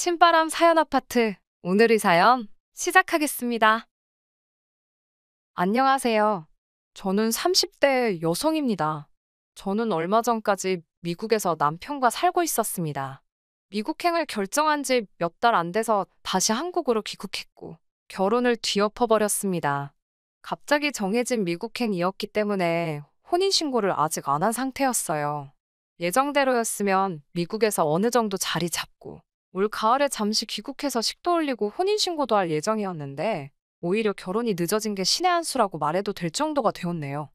신바람 사연 아파트. 오늘의 사연 시작하겠습니다. 안녕하세요. 저는 30대 여성입니다. 저는 얼마 전까지 미국에서 남편과 살고 있었습니다. 미국행을 결정한 지 몇 달 안 돼서 다시 한국으로 귀국했고 결혼을 뒤엎어버렸습니다. 갑자기 정해진 미국행이었기 때문에 혼인신고를 아직 안 한 상태였어요. 예정대로였으면 미국에서 어느 정도 자리 잡고 올 가을에 잠시 귀국해서 식도 올리고 혼인신고도 할 예정이었는데 오히려 결혼이 늦어진 게 신의 한 수라고 말해도 될 정도가 되었네요.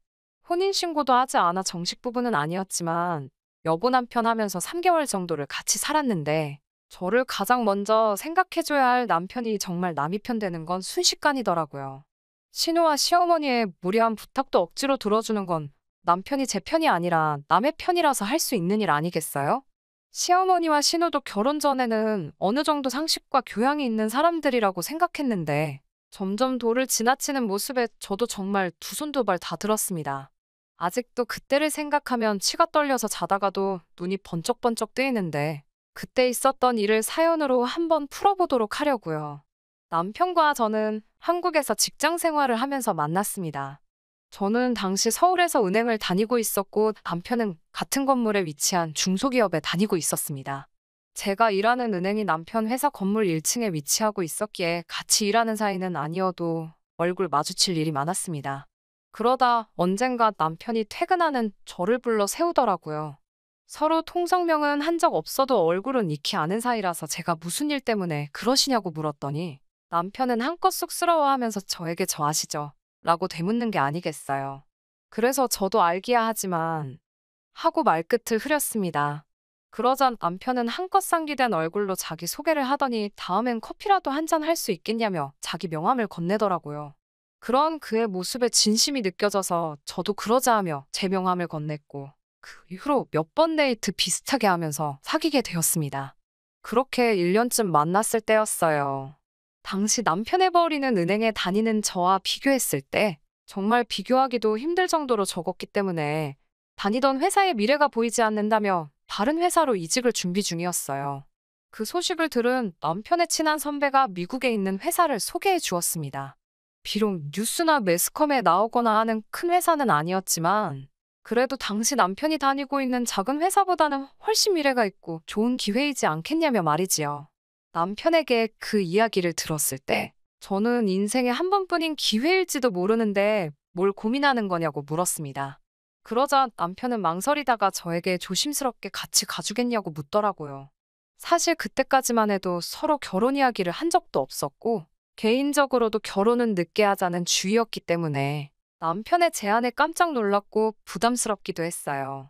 혼인신고도 하지 않아 정식 부부는 아니었지만 여보 남편 하면서 3개월 정도를 같이 살았는데 저를 가장 먼저 생각해줘야 할 남편이 정말 남이 편 되는 건 순식간이더라고요. 신우와 시어머니의 무리한 부탁도 억지로 들어주는 건 남편이 제 편이 아니라 남의 편이라서 할 수 있는 일 아니겠어요? 시어머니와 신우도 결혼 전에는 어느 정도 상식과 교양이 있는 사람들이라고 생각했는데 점점 도를 지나치는 모습에 저도 정말 두 손 두 발 다 들었습니다. 아직도 그때를 생각하면 치가 떨려서 자다가도 눈이 번쩍번쩍 뜨이는데 그때 있었던 일을 사연으로 한번 풀어보도록 하려고요. 남편과 저는 한국에서 직장 생활을 하면서 만났습니다. 저는 당시 서울에서 은행을 다니고 있었고 남편은 같은 건물에 위치한 중소기업에 다니고 있었습니다. 제가 일하는 은행이 남편 회사 건물 1층에 위치하고 있었기에 같이 일하는 사이는 아니어도 얼굴 마주칠 일이 많았습니다. 그러다 언젠가 남편이 퇴근하는 저를 불러 세우더라고요. 서로 통성명은 한 적 없어도 얼굴은 익히 아는 사이라서 제가 무슨 일 때문에 그러시냐고 물었더니 남편은 한껏 쑥스러워하면서 저에게 저 아시죠? 라고 되묻는 게 아니겠어요. 그래서 저도 알기야 하지만 하고 말끝을 흐렸습니다. 그러자 남편은 한껏 상기된 얼굴로 자기 소개를 하더니 다음엔 커피라도 한잔 할 수 있겠냐며 자기 명함을 건네더라고요. 그런 그의 모습에 진심이 느껴져서 저도 그러자 하며 제 명함을 건넸고 그 이후로 몇 번 데이트 비슷하게 하면서 사귀게 되었습니다. 그렇게 1년쯤 만났을 때였어요. 당시 남편의 버리는 은행에 다니는 저와 비교했을 때 정말 비교하기도 힘들 정도로 적었기 때문에 다니던 회사의 미래가 보이지 않는다며 다른 회사로 이직을 준비 중이었어요. 그 소식을 들은 남편의 친한 선배가 미국에 있는 회사를 소개해 주었습니다. 비록 뉴스나 매스컴에 나오거나 하는 큰 회사는 아니었지만 그래도 당시 남편이 다니고 있는 작은 회사보다는 훨씬 미래가 있고 좋은 기회이지 않겠냐며 말이지요. 남편에게 그 이야기를 들었을 때 저는 인생에 한 번뿐인 기회일지도 모르는데 뭘 고민하는 거냐고 물었습니다. 그러자 남편은 망설이다가 저에게 조심스럽게 같이 가주겠냐고 묻더라고요. 사실 그때까지만 해도 서로 결혼 이야기를 한 적도 없었고 개인적으로도 결혼은 늦게 하자는 주의였기 때문에 남편의 제안에 깜짝 놀랐고 부담스럽기도 했어요.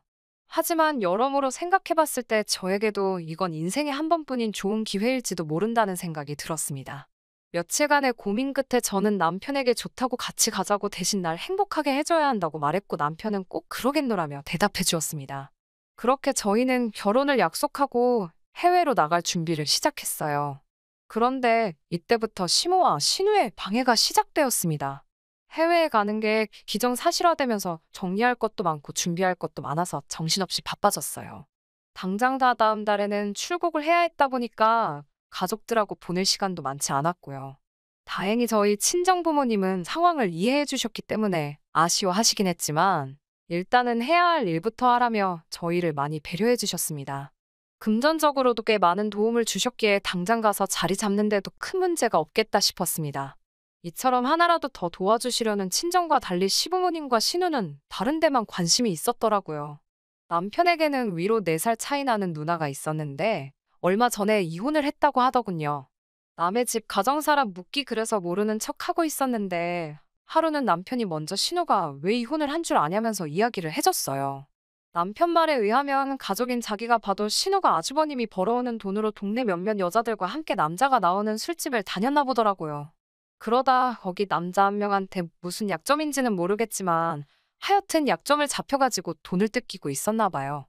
하지만 여러모로 생각해봤을 때 저에게도 이건 인생에 한 번뿐인 좋은 기회일지도 모른다는 생각이 들었습니다. 며칠간의 고민 끝에 저는 남편에게 좋다고 같이 가자고 대신 날 행복하게 해줘야 한다고 말했고 남편은 꼭 그러겠노라며 대답해 주었습니다. 그렇게 저희는 결혼을 약속하고 해외로 나갈 준비를 시작했어요. 그런데 이때부터 시모와 신우의 방해가 시작되었습니다. 해외에 가는 게 기정사실화되면서 정리할 것도 많고 준비할 것도 많아서 정신없이 바빠졌어요. 당장 다다음 달에는 출국을 해야 했다 보니까 가족들하고 보낼 시간도 많지 않았고요. 다행히 저희 친정부모님은 상황을 이해해 주셨기 때문에 아쉬워하시긴 했지만 일단은 해야 할 일부터 하라며 저희를 많이 배려해 주셨습니다. 금전적으로도 꽤 많은 도움을 주셨기에 당장 가서 자리 잡는데도 큰 문제가 없겠다 싶었습니다. 이처럼 하나라도 더 도와주시려는 친정과 달리 시부모님과 신우는 다른 데만 관심이 있었더라고요. 남편에게는 위로 4살 차이 나는 누나가 있었는데 얼마 전에 이혼을 했다고 하더군요. 남의 집 가정사람 묻기 그래서 모르는 척하고 있었는데 하루는 남편이 먼저 신우가 왜 이혼을 한 줄 아냐면서 이야기를 해줬어요. 남편 말에 의하면 가족인 자기가 봐도 신우가 아주버님이 벌어오는 돈으로 동네 몇몇 여자들과 함께 남자가 나오는 술집을 다녔나 보더라고요. 그러다 거기 남자 한 명한테 무슨 약점인지는 모르겠지만 하여튼 약점을 잡혀가지고 돈을 뜯기고 있었나 봐요.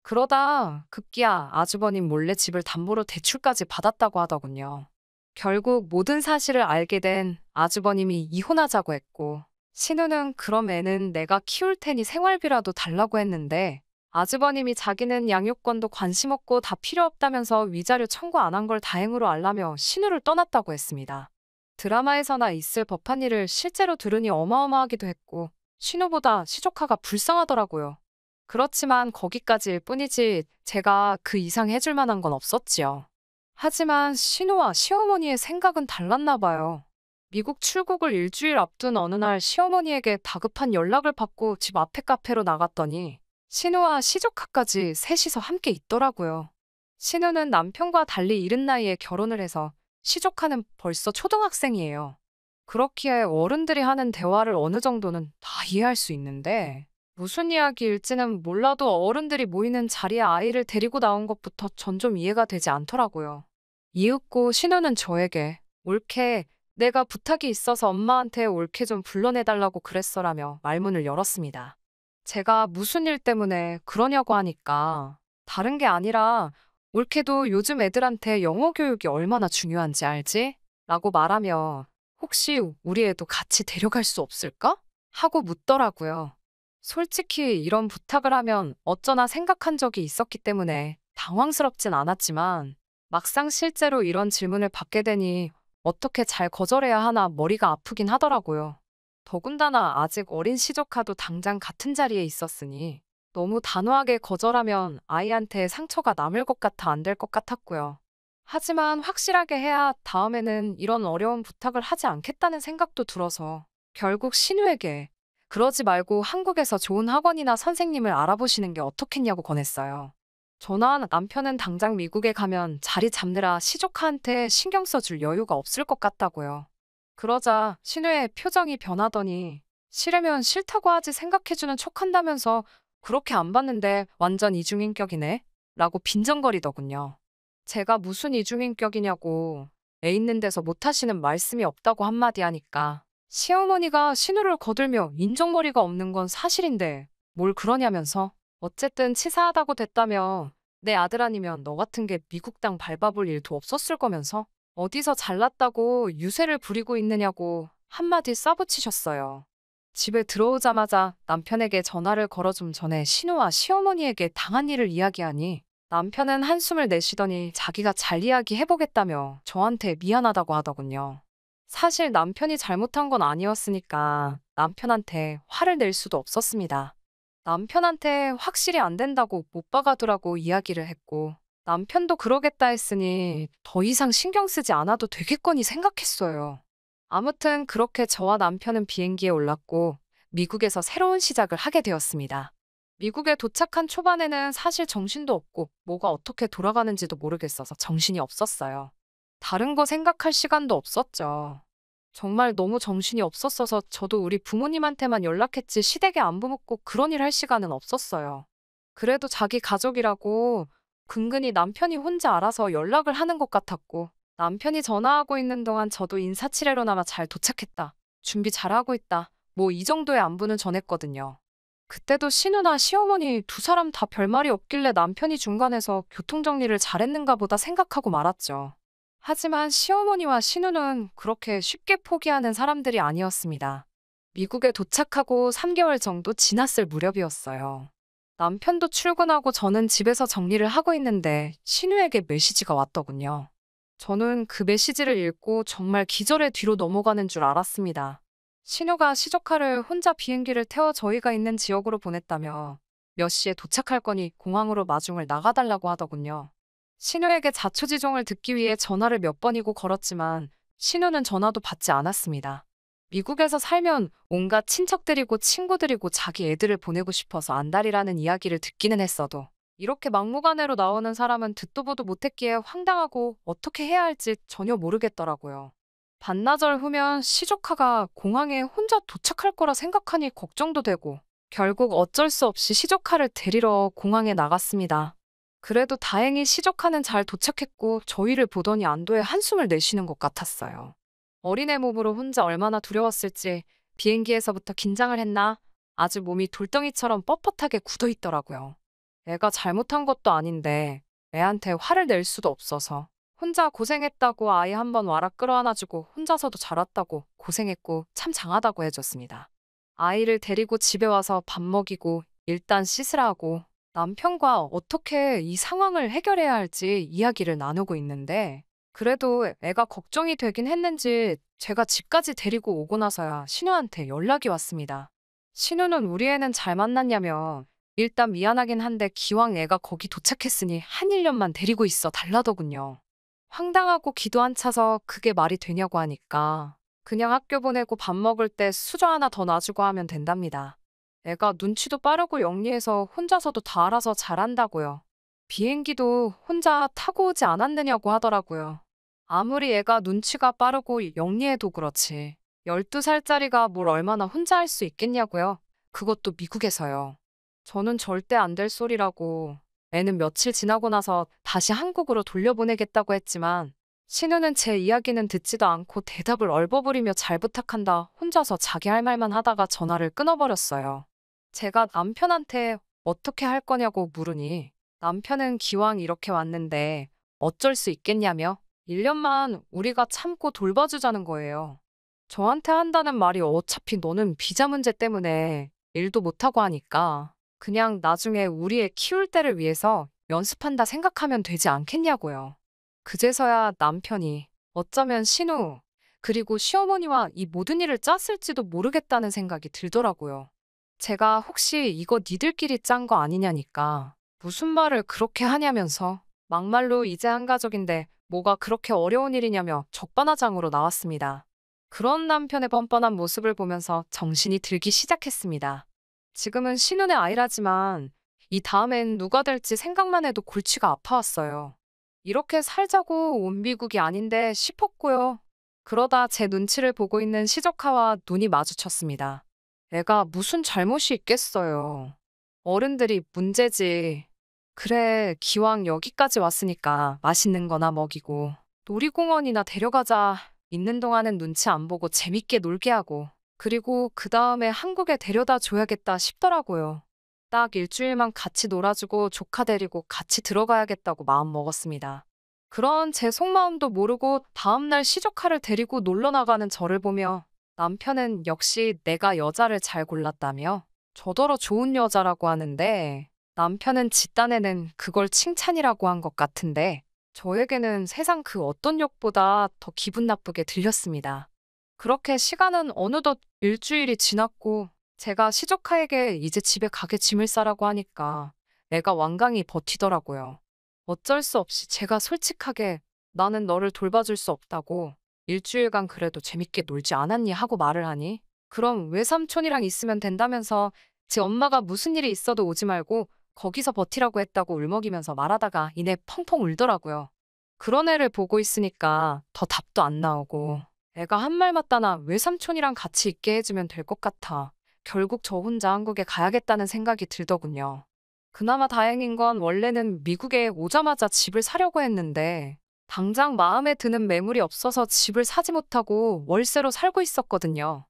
그러다 급기야 아주버님 몰래 집을 담보로 대출까지 받았다고 하더군요. 결국 모든 사실을 알게 된 아주버님이 이혼하자고 했고 신우는 그럼 애는 내가 키울 테니 생활비라도 달라고 했는데 아주버님이 자기는 양육권도 관심 없고 다 필요 없다면서 위자료 청구 안 한 걸 다행으로 알라며 신우를 떠났다고 했습니다. 드라마에서나 있을 법한 일을 실제로 들으니 어마어마하기도 했고 신우보다 시조카가 불쌍하더라고요. 그렇지만 거기까지일 뿐이지 제가 그 이상 해줄 만한 건 없었지요. 하지만 신우와 시어머니의 생각은 달랐나 봐요. 미국 출국을 일주일 앞둔 어느 날 시어머니에게 다급한 연락을 받고 집 앞에 카페로 나갔더니 신우와 시조카까지 셋이서 함께 있더라고요. 신우는 남편과 달리 이른 나이에 결혼을 해서 시조카는 벌써 초등학생이에요. 그렇기에 어른들이 하는 대화를 어느 정도는 다 이해할 수 있는데 무슨 이야기일지는 몰라도 어른들이 모이는 자리에 아이를 데리고 나온 것부터 전 좀 이해가 되지 않더라고요. 이윽고 신우는 저에게 올케 내가 부탁이 있어서 엄마한테 올케 좀 불러내달라고 그랬어라며 말문을 열었습니다. 제가 무슨 일 때문에 그러냐고 하니까 다른 게 아니라 올케도 요즘 애들한테 영어 교육이 얼마나 중요한지 알지? 라고 말하며 혹시 우리 애도 같이 데려갈 수 없을까? 하고 묻더라고요. 솔직히 이런 부탁을 하면 어쩌나 생각한 적이 있었기 때문에 당황스럽진 않았지만 막상 실제로 이런 질문을 받게 되니 어떻게 잘 거절해야 하나 머리가 아프긴 하더라고요. 더군다나 아직 어린 시조카도 당장 같은 자리에 있었으니 너무 단호하게 거절하면 아이한테 상처가 남을 것 같아 안 될 것 같았고요. 하지만 확실하게 해야 다음에는 이런 어려운 부탁을 하지 않겠다는 생각도 들어서 결국 신우에게 그러지 말고 한국에서 좋은 학원이나 선생님을 알아보시는 게 어떻겠냐고 권했어요. 저나 남편은 당장 미국에 가면 자리 잡느라 시조카한테 신경 써줄 여유가 없을 것 같다고요. 그러자 신우의 표정이 변하더니 싫으면 싫다고 하지 생각해주는 척한다면서 그렇게 안 봤는데 완전 이중인격이네? 라고 빈정거리더군요. 제가 무슨 이중인격이냐고 애 있는 데서 못하시는 말씀이 없다고 한마디 하니까 시어머니가 신우를 거들며 인정머리가 없는 건 사실인데 뭘 그러냐면서 어쨌든 치사하다고 됐다며 내 아들 아니면 너 같은 게 미국 땅 밟아볼 일도 없었을 거면서 어디서 잘났다고 유세를 부리고 있느냐고 한마디 싸붙이셨어요. 집에 들어오자마자 남편에게 전화를 걸어좀 전에 신우와 시어머니에게 당한 일을 이야기하니 남편은 한숨을 내쉬더니 자기가 잘 이야기해보겠다며 저한테 미안하다고 하더군요. 사실 남편이 잘못한 건 아니었으니까 남편한테 화를 낼 수도 없었습니다. 남편한테 확실히 안 된다고 못 봐가두라고 이야기를 했고 남편도 그러겠다 했으니 더 이상 신경 쓰지 않아도 되겠거니 생각했어요. 아무튼 그렇게 저와 남편은 비행기에 올랐고 미국에서 새로운 시작을 하게 되었습니다. 미국에 도착한 초반에는 사실 정신도 없고 뭐가 어떻게 돌아가는지도 모르겠어서 정신이 없었어요. 다른 거 생각할 시간도 없었죠. 정말 너무 정신이 없었어서 저도 우리 부모님한테만 연락했지 시댁에 안부 묻고 그런 일 할 시간은 없었어요. 그래도 자기 가족이라고 근근히 남편이 혼자 알아서 연락을 하는 것 같았고 남편이 전화하고 있는 동안 저도 인사치레로나마 잘 도착했다. 준비 잘하고 있다. 뭐 이 정도의 안부는 전했거든요. 그때도 신우나 시어머니 두 사람 다 별말이 없길래 남편이 중간에서 교통정리를 잘했는가 보다 생각하고 말았죠. 하지만 시어머니와 신우는 그렇게 쉽게 포기하는 사람들이 아니었습니다. 미국에 도착하고 3개월 정도 지났을 무렵이었어요. 남편도 출근하고 저는 집에서 정리를 하고 있는데 신우에게 메시지가 왔더군요. 저는 그 메시지를 읽고 정말 기절의 뒤로 넘어가는 줄 알았습니다. 신우가 시조카를 혼자 비행기를 태워 저희가 있는 지역으로 보냈다며 몇 시에 도착할 거니 공항으로 마중을 나가달라고 하더군요. 신우에게 자초지종을 듣기 위해 전화를 몇 번이고 걸었지만 신우는 전화도 받지 않았습니다. 미국에서 살면 온갖 친척들이고 친구들이고 자기 애들을 보내고 싶어서 안달이라는 이야기를 듣기는 했어도 이렇게 막무가내로 나오는 사람은 듣도 보도 못했기에 황당하고 어떻게 해야 할지 전혀 모르겠더라고요. 반나절 후면 시조카가 공항에 혼자 도착할 거라 생각하니 걱정도 되고 결국 어쩔 수 없이 시조카를 데리러 공항에 나갔습니다. 그래도 다행히 시조카는 잘 도착했고 저희를 보더니 안도의 한숨을 내쉬는 것 같았어요. 어린애 몸으로 혼자 얼마나 두려웠을지 비행기에서부터 긴장을 했나 아주 몸이 돌덩이처럼 뻣뻣하게 굳어있더라고요. 애가 잘못한 것도 아닌데 애한테 화를 낼 수도 없어서 혼자 고생했다고 아이 한번 와라 끌어안아주고 혼자서도 잘 왔다고 고생했고 참 장하다고 해줬습니다. 아이를 데리고 집에 와서 밥 먹이고 일단 씻으라고 남편과 어떻게 이 상황을 해결해야 할지 이야기를 나누고 있는데, 그래도 애가 걱정이 되긴 했는지 제가 집까지 데리고 오고 나서야 신우한테 연락이 왔습니다. 신우는 우리 애는 잘 만났냐며, 일단 미안하긴 한데 기왕 애가 거기 도착했으니 한 1년만 데리고 있어 달라더군요. 황당하고 기도 안 차서 그게 말이 되냐고 하니까 그냥 학교 보내고 밥 먹을 때 수저 하나 더 놔주고 하면 된답니다. 애가 눈치도 빠르고 영리해서 혼자서도 다 알아서 잘한다고요. 비행기도 혼자 타고 오지 않았느냐고 하더라고요. 아무리 애가 눈치가 빠르고 영리해도 그렇지. 12살짜리가 뭘 얼마나 혼자 할 수 있겠냐고요. 그것도 미국에서요. 저는 절대 안 될 소리라고. 애는 며칠 지나고 나서 다시 한국으로 돌려보내겠다고 했지만 신우는 제 이야기는 듣지도 않고 대답을 얼버무리며 잘 부탁한다 혼자서 자기 할 말만 하다가 전화를 끊어버렸어요. 제가 남편한테 어떻게 할 거냐고 물으니 남편은 기왕 이렇게 왔는데 어쩔 수 있겠냐며 1년만 우리가 참고 돌봐주자는 거예요. 저한테 한다는 말이 어차피 너는 비자 문제 때문에 일도 못하고 하니까 그냥 나중에 우리 애 키울 때를 위해서 연습한다 생각하면 되지 않겠냐고요. 그제서야 남편이 어쩌면 신우, 그리고 시어머니와 이 모든 일을 짰을지도 모르겠다는 생각이 들더라고요. 제가 혹시 이거 니들끼리 짠 거 아니냐니까 무슨 말을 그렇게 하냐면서 막말로 이제 한 가족인데 뭐가 그렇게 어려운 일이냐며 적반하장으로 나왔습니다. 그런 남편의 뻔뻔한 모습을 보면서 정신이 들기 시작했습니다. 지금은 신혼의 아이라지만 이 다음엔 누가 될지 생각만 해도 골치가 아파왔어요. 이렇게 살자고 온 미국이 아닌데 싶었고요. 그러다 제 눈치를 보고 있는 시조카와 눈이 마주쳤습니다. 애가 무슨 잘못이 있겠어요. 어른들이 문제지. 그래, 기왕 여기까지 왔으니까 맛있는 거나 먹이고 놀이공원이나 데려가자. 있는 동안은 눈치 안 보고 재밌게 놀게 하고 그리고 그 다음에 한국에 데려다 줘야겠다 싶더라고요. 딱 일주일만 같이 놀아주고 조카 데리고 같이 들어가야겠다고 마음 먹었습니다. 그런 제 속마음도 모르고 다음날 시조카를 데리고 놀러 나가는 저를 보며 남편은 역시 내가 여자를 잘 골랐다며 저더러 좋은 여자라고 하는데 남편은 지 딴에는 그걸 칭찬이라고 한 것 같은데 저에게는 세상 그 어떤 욕보다 더 기분 나쁘게 들렸습니다. 그렇게 시간은 어느덧 일주일이 지났고 제가 시조카에게 이제 집에 가게 짐을 싸라고 하니까 애가 완강히 버티더라고요. 어쩔 수 없이 제가 솔직하게 나는 너를 돌봐줄 수 없다고 일주일간 그래도 재밌게 놀지 않았니 하고 말을 하니 그럼 외삼촌이랑 있으면 된다면서 제 엄마가 무슨 일이 있어도 오지 말고 거기서 버티라고 했다고 울먹이면서 말하다가 이내 펑펑 울더라고요. 그런 애를 보고 있으니까 더 답도 안 나오고 애가 한 말 맞다나 외삼촌이랑 같이 있게 해주면 될 것 같아. 결국 저 혼자 한국에 가야겠다는 생각이 들더군요. 그나마 다행인 건 원래는 미국에 오자마자 집을 사려고 했는데 당장 마음에 드는 매물이 없어서 집을 사지 못하고 월세로 살고 있었거든요.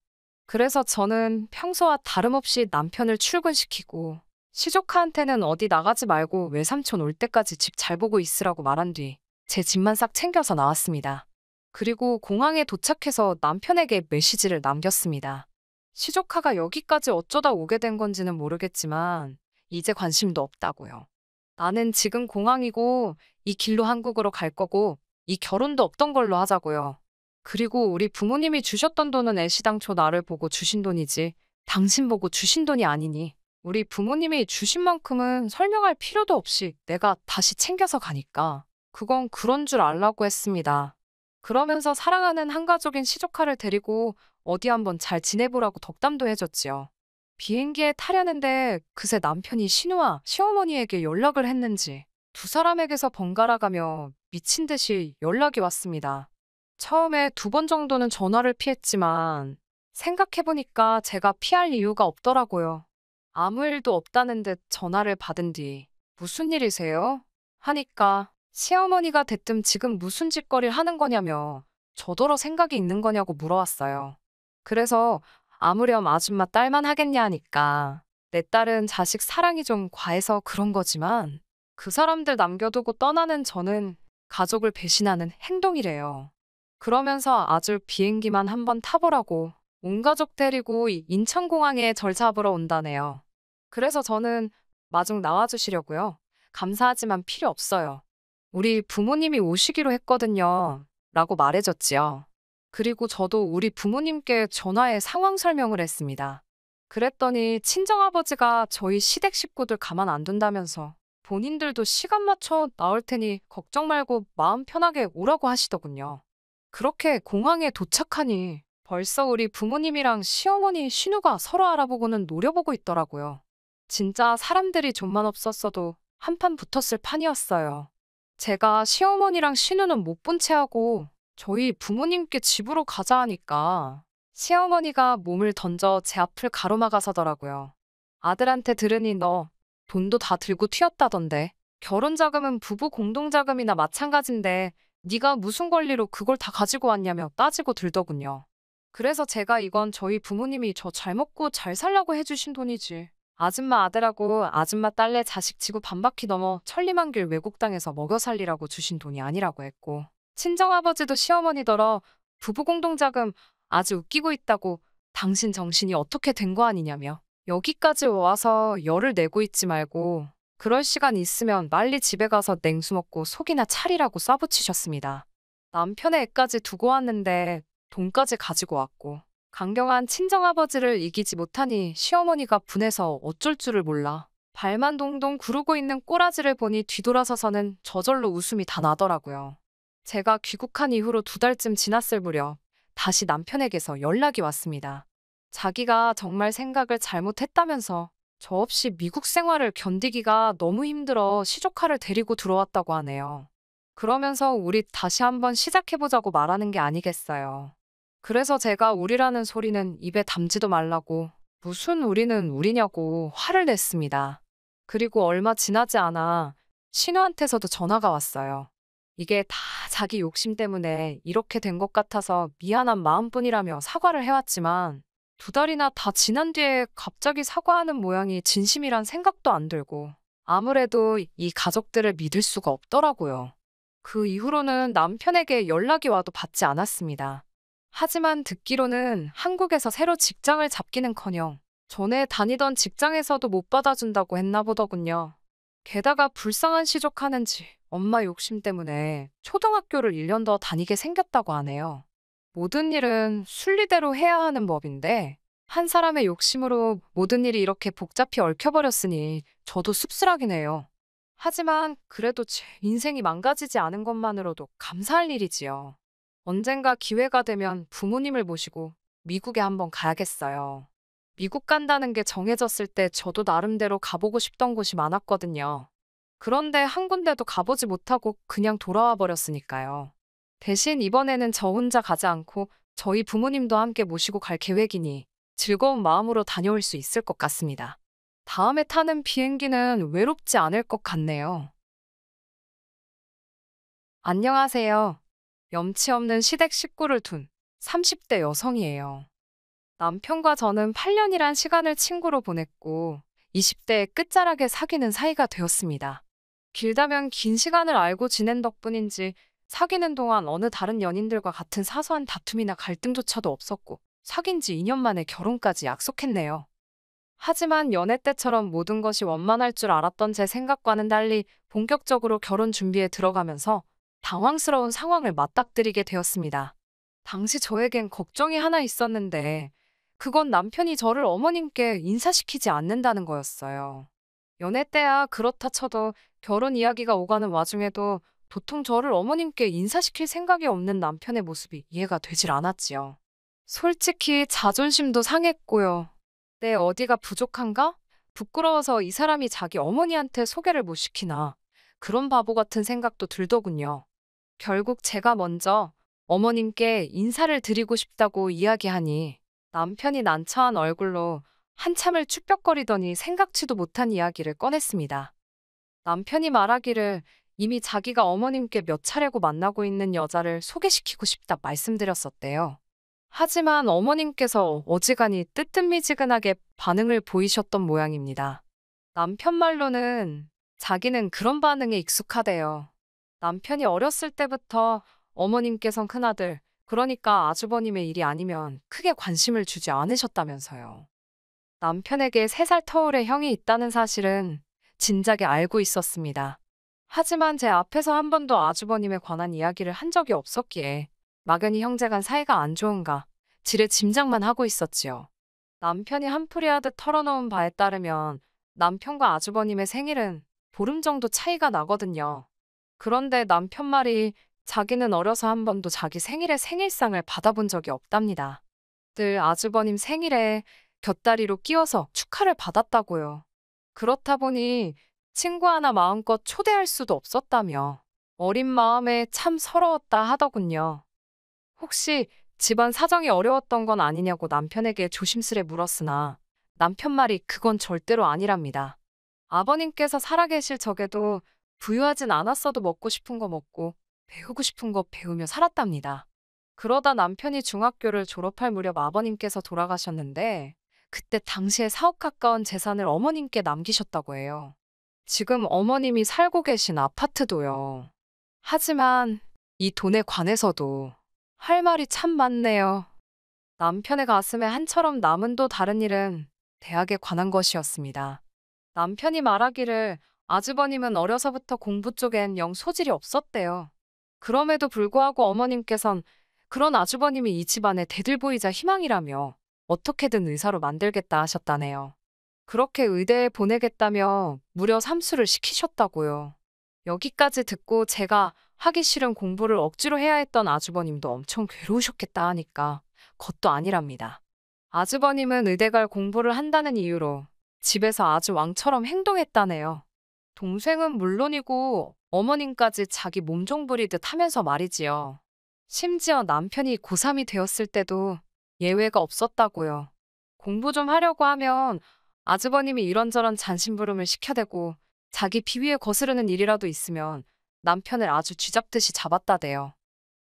그래서 저는 평소와 다름없이 남편을 출근시키고 시조카한테는 어디 나가지 말고 외삼촌 올 때까지 집 잘 보고 있으라고 말한 뒤 제 집만 싹 챙겨서 나왔습니다. 그리고 공항에 도착해서 남편에게 메시지를 남겼습니다. 시조카가 여기까지 어쩌다 오게 된 건지는 모르겠지만 이제 관심도 없다고요. 나는 지금 공항이고 이 길로 한국으로 갈 거고 이 결혼도 없던 걸로 하자고요. 그리고 우리 부모님이 주셨던 돈은 애시당초 나를 보고 주신 돈이지 당신 보고 주신 돈이 아니니 우리 부모님이 주신 만큼은 설명할 필요도 없이 내가 다시 챙겨서 가니까 그건 그런 줄 알라고 했습니다. 그러면서 사랑하는 한 가족인 시조카를 데리고 어디 한번 잘 지내보라고 덕담도 해줬지요. 비행기에 타려는데 그새 남편이 신우와 시어머니에게 연락을 했는지 두 사람에게서 번갈아 가며 미친 듯이 연락이 왔습니다. 처음에 2번 정도는 전화를 피했지만 생각해보니까 제가 피할 이유가 없더라고요. 아무 일도 없다는 듯 전화를 받은 뒤 무슨 일이세요? 하니까 시어머니가 대뜸 지금 무슨 짓거리를 하는 거냐며 저더러 생각이 있는 거냐고 물어왔어요. 그래서 아무렴 아줌마 딸만 하겠냐 하니까 내 딸은 자식 사랑이 좀 과해서 그런 거지만 그 사람들 남겨두고 떠나는 저는 가족을 배신하는 행동이래요. 그러면서 아주 비행기만 한번 타보라고 온 가족 데리고 인천공항에 절 잡으러 온다네요. 그래서 저는 마중 나와주시려고요. 감사하지만 필요 없어요. 우리 부모님이 오시기로 했거든요. 라고 말해줬지요. 그리고 저도 우리 부모님께 전화해 상황 설명을 했습니다. 그랬더니 친정아버지가 저희 시댁 식구들 가만 안 둔다면서 본인들도 시간 맞춰 나올 테니 걱정 말고 마음 편하게 오라고 하시더군요. 그렇게 공항에 도착하니 벌써 우리 부모님이랑 시어머니 신우가 서로 알아보고는 노려보고 있더라고요. 진짜 사람들이 좀만 없었어도 한판 붙었을 판이었어요. 제가 시어머니랑 신우는 못 본 채 하고 저희 부모님께 집으로 가자 하니까 시어머니가 몸을 던져 제 앞을 가로막아서더라고요. 아들한테 들으니 너 돈도 다 들고 튀었다던데. 결혼자금은 부부 공동자금이나 마찬가지인데 네가 무슨 권리로 그걸 다 가지고 왔냐며 따지고 들더군요. 그래서 제가 이건 저희 부모님이 저 잘 먹고 잘 살라고 해주신 돈이지. 아줌마 아들하고 아줌마 딸내 자식 치고 반바퀴 넘어 천리만길 외국 땅에서 먹여 살리라고 주신 돈이 아니라고 했고 친정아버지도 시어머니더러 부부 공동자금 아주 웃기고 있다고 당신 정신이 어떻게 된 거 아니냐며 여기까지 와서 열을 내고 있지 말고 그럴 시간 있으면 빨리 집에 가서 냉수 먹고 속이나 차리라고 쏴붙이셨습니다. 남편의 애까지 두고 왔는데 돈까지 가지고 왔고 강경한 친정아버지를 이기지 못하니 시어머니가 분해서 어쩔 줄을 몰라 발만 동동 구르고 있는 꼬라지를 보니 뒤돌아서서는 저절로 웃음이 다 나더라고요. 제가 귀국한 이후로 2달쯤 지났을 무렵 다시 남편에게서 연락이 왔습니다. 자기가 정말 생각을 잘못했다면서 저 없이 미국 생활을 견디기가 너무 힘들어 시조카를 데리고 들어왔다고 하네요. 그러면서 우리 다시 한번 시작해보자고 말하는 게 아니겠어요. 그래서 제가 우리라는 소리는 입에 담지도 말라고 무슨 우리는 우리냐고 화를 냈습니다. 그리고 얼마 지나지 않아 신우한테서도 전화가 왔어요. 이게 다 자기 욕심 때문에 이렇게 된 것 같아서 미안한 마음뿐이라며 사과를 해왔지만 2달이나 다 지난 뒤에 갑자기 사과하는 모양이 진심이란 생각도 안 들고 아무래도 이 가족들을 믿을 수가 없더라고요. 그 이후로는 남편에게 연락이 와도 받지 않았습니다. 하지만 듣기로는 한국에서 새로 직장을 잡기는커녕 전에 다니던 직장에서도 못 받아준다고 했나 보더군요. 게다가 불쌍한 시족하는지 엄마 욕심 때문에 초등학교를 1년 더 다니게 생겼다고 하네요. 모든 일은 순리대로 해야 하는 법인데 한 사람의 욕심으로 모든 일이 이렇게 복잡히 얽혀버렸으니 저도 씁쓸하긴 해요. 하지만 그래도 제 인생이 망가지지 않은 것만으로도 감사할 일이지요. 언젠가 기회가 되면 부모님을 모시고 미국에 한번 가야겠어요. 미국 간다는 게 정해졌을 때 저도 나름대로 가보고 싶던 곳이 많았거든요. 그런데 한 군데도 가보지 못하고 그냥 돌아와 버렸으니까요. 대신 이번에는 저 혼자 가지 않고 저희 부모님도 함께 모시고 갈 계획이니 즐거운 마음으로 다녀올 수 있을 것 같습니다. 다음에 타는 비행기는 외롭지 않을 것 같네요. 안녕하세요. 염치 없는 시댁 식구를 둔 30대 여성이에요. 남편과 저는 8년이란 시간을 친구로 보냈고 20대의 끝자락에 사귀는 사이가 되었습니다. 길다면 긴 시간을 알고 지낸 덕분인지 사귀는 동안 어느 다른 연인들과 같은 사소한 다툼이나 갈등조차도 없었고 사귄 지 2년 만에 결혼까지 약속했네요. 하지만 연애 때처럼 모든 것이 원만할 줄 알았던 제 생각과는 달리 본격적으로 결혼 준비에 들어가면서 당황스러운 상황을 맞닥뜨리게 되었습니다. 당시 저에겐 걱정이 하나 있었는데 그건 남편이 저를 어머님께 인사시키지 않는다는 거였어요. 연애 때야 그렇다 쳐도 결혼 이야기가 오가는 와중에도 도통 저를 어머님께 인사시킬 생각이 없는 남편의 모습이 이해가 되질 않았지요. 솔직히 자존심도 상했고요. 내 어디가 부족한가? 부끄러워서 이 사람이 자기 어머니한테 소개를 못 시키나. 그런 바보 같은 생각도 들더군요. 결국 제가 먼저 어머님께 인사를 드리고 싶다고 이야기하니 남편이 난처한 얼굴로 한참을 축벽거리더니 생각지도 못한 이야기를 꺼냈습니다. 남편이 말하기를 이미 자기가 어머님께 몇 차례고 만나고 있는 여자를 소개시키고 싶다 말씀드렸었대요. 하지만 어머님께서 어지간히 뜨뜻미지근하게 반응을 보이셨던 모양입니다. 남편 말로는 자기는 그런 반응에 익숙하대요. 남편이 어렸을 때부터 어머님께선 큰아들, 그러니까 아주버님의 일이 아니면 크게 관심을 주지 않으셨다면서요. 남편에게 3살 터울의 형이 있다는 사실은 진작에 알고 있었습니다. 하지만 제 앞에서 한 번도 아주버님에 관한 이야기를 한 적이 없었기에 막연히 형제간 사이가 안 좋은가 지레 짐작만 하고 있었지요. 남편이 한풀이 하듯 털어놓은 바에 따르면 남편과 아주버님의 생일은 보름 정도 차이가 나거든요. 그런데 남편 말이 자기는 어려서 한 번도 자기 생일에 생일상을 받아본 적이 없답니다. 늘 아주버님 생일에 곁다리로 끼워서 축하를 받았다고요. 그렇다 보니 친구 하나 마음껏 초대할 수도 없었다며 어린 마음에 참 서러웠다 하더군요. 혹시 집안 사정이 어려웠던 건 아니냐고 남편에게 조심스레 물었으나 남편 말이 그건 절대로 아니랍니다. 아버님께서 살아계실 적에도 부유하진 않았어도 먹고 싶은 거 먹고 배우고 싶은 거 배우며 살았답니다. 그러다 남편이 중학교를 졸업할 무렵 아버님께서 돌아가셨는데 그때 당시에 4억 가까운 재산을 어머님께 남기셨다고 해요. 지금 어머님이 살고 계신 아파트도요. 하지만 이 돈에 관해서도 할 말이 참 많네요. 남편의 가슴에 한처럼 남은 또 다른 일은 대학에 관한 것이었습니다. 남편이 말하기를 아주버님은 어려서부터 공부 쪽엔 영 소질이 없었대요. 그럼에도 불구하고 어머님께선 그런 아주버님이 이 집안의 대들보이자 희망이라며 어떻게든 의사로 만들겠다 하셨다네요. 그렇게 의대에 보내겠다며 무려 삼수를 시키셨다고요. 여기까지 듣고 제가 하기 싫은 공부를 억지로 해야 했던 아주버님도 엄청 괴로우셨겠다 하니까 그것도 아니랍니다. 아주버님은 의대 갈 공부를 한다는 이유로 집에서 아주 왕처럼 행동했다네요. 동생은 물론이고 어머님까지 자기 몸종 부리듯 하면서 말이지요. 심지어 남편이 고3이 되었을 때도 예외가 없었다고요. 공부 좀 하려고 하면 아주버님이 이런저런 잔심부름을 시켜대고 자기 비위에 거스르는 일이라도 있으면 남편을 아주 쥐잡듯이 잡았다대요.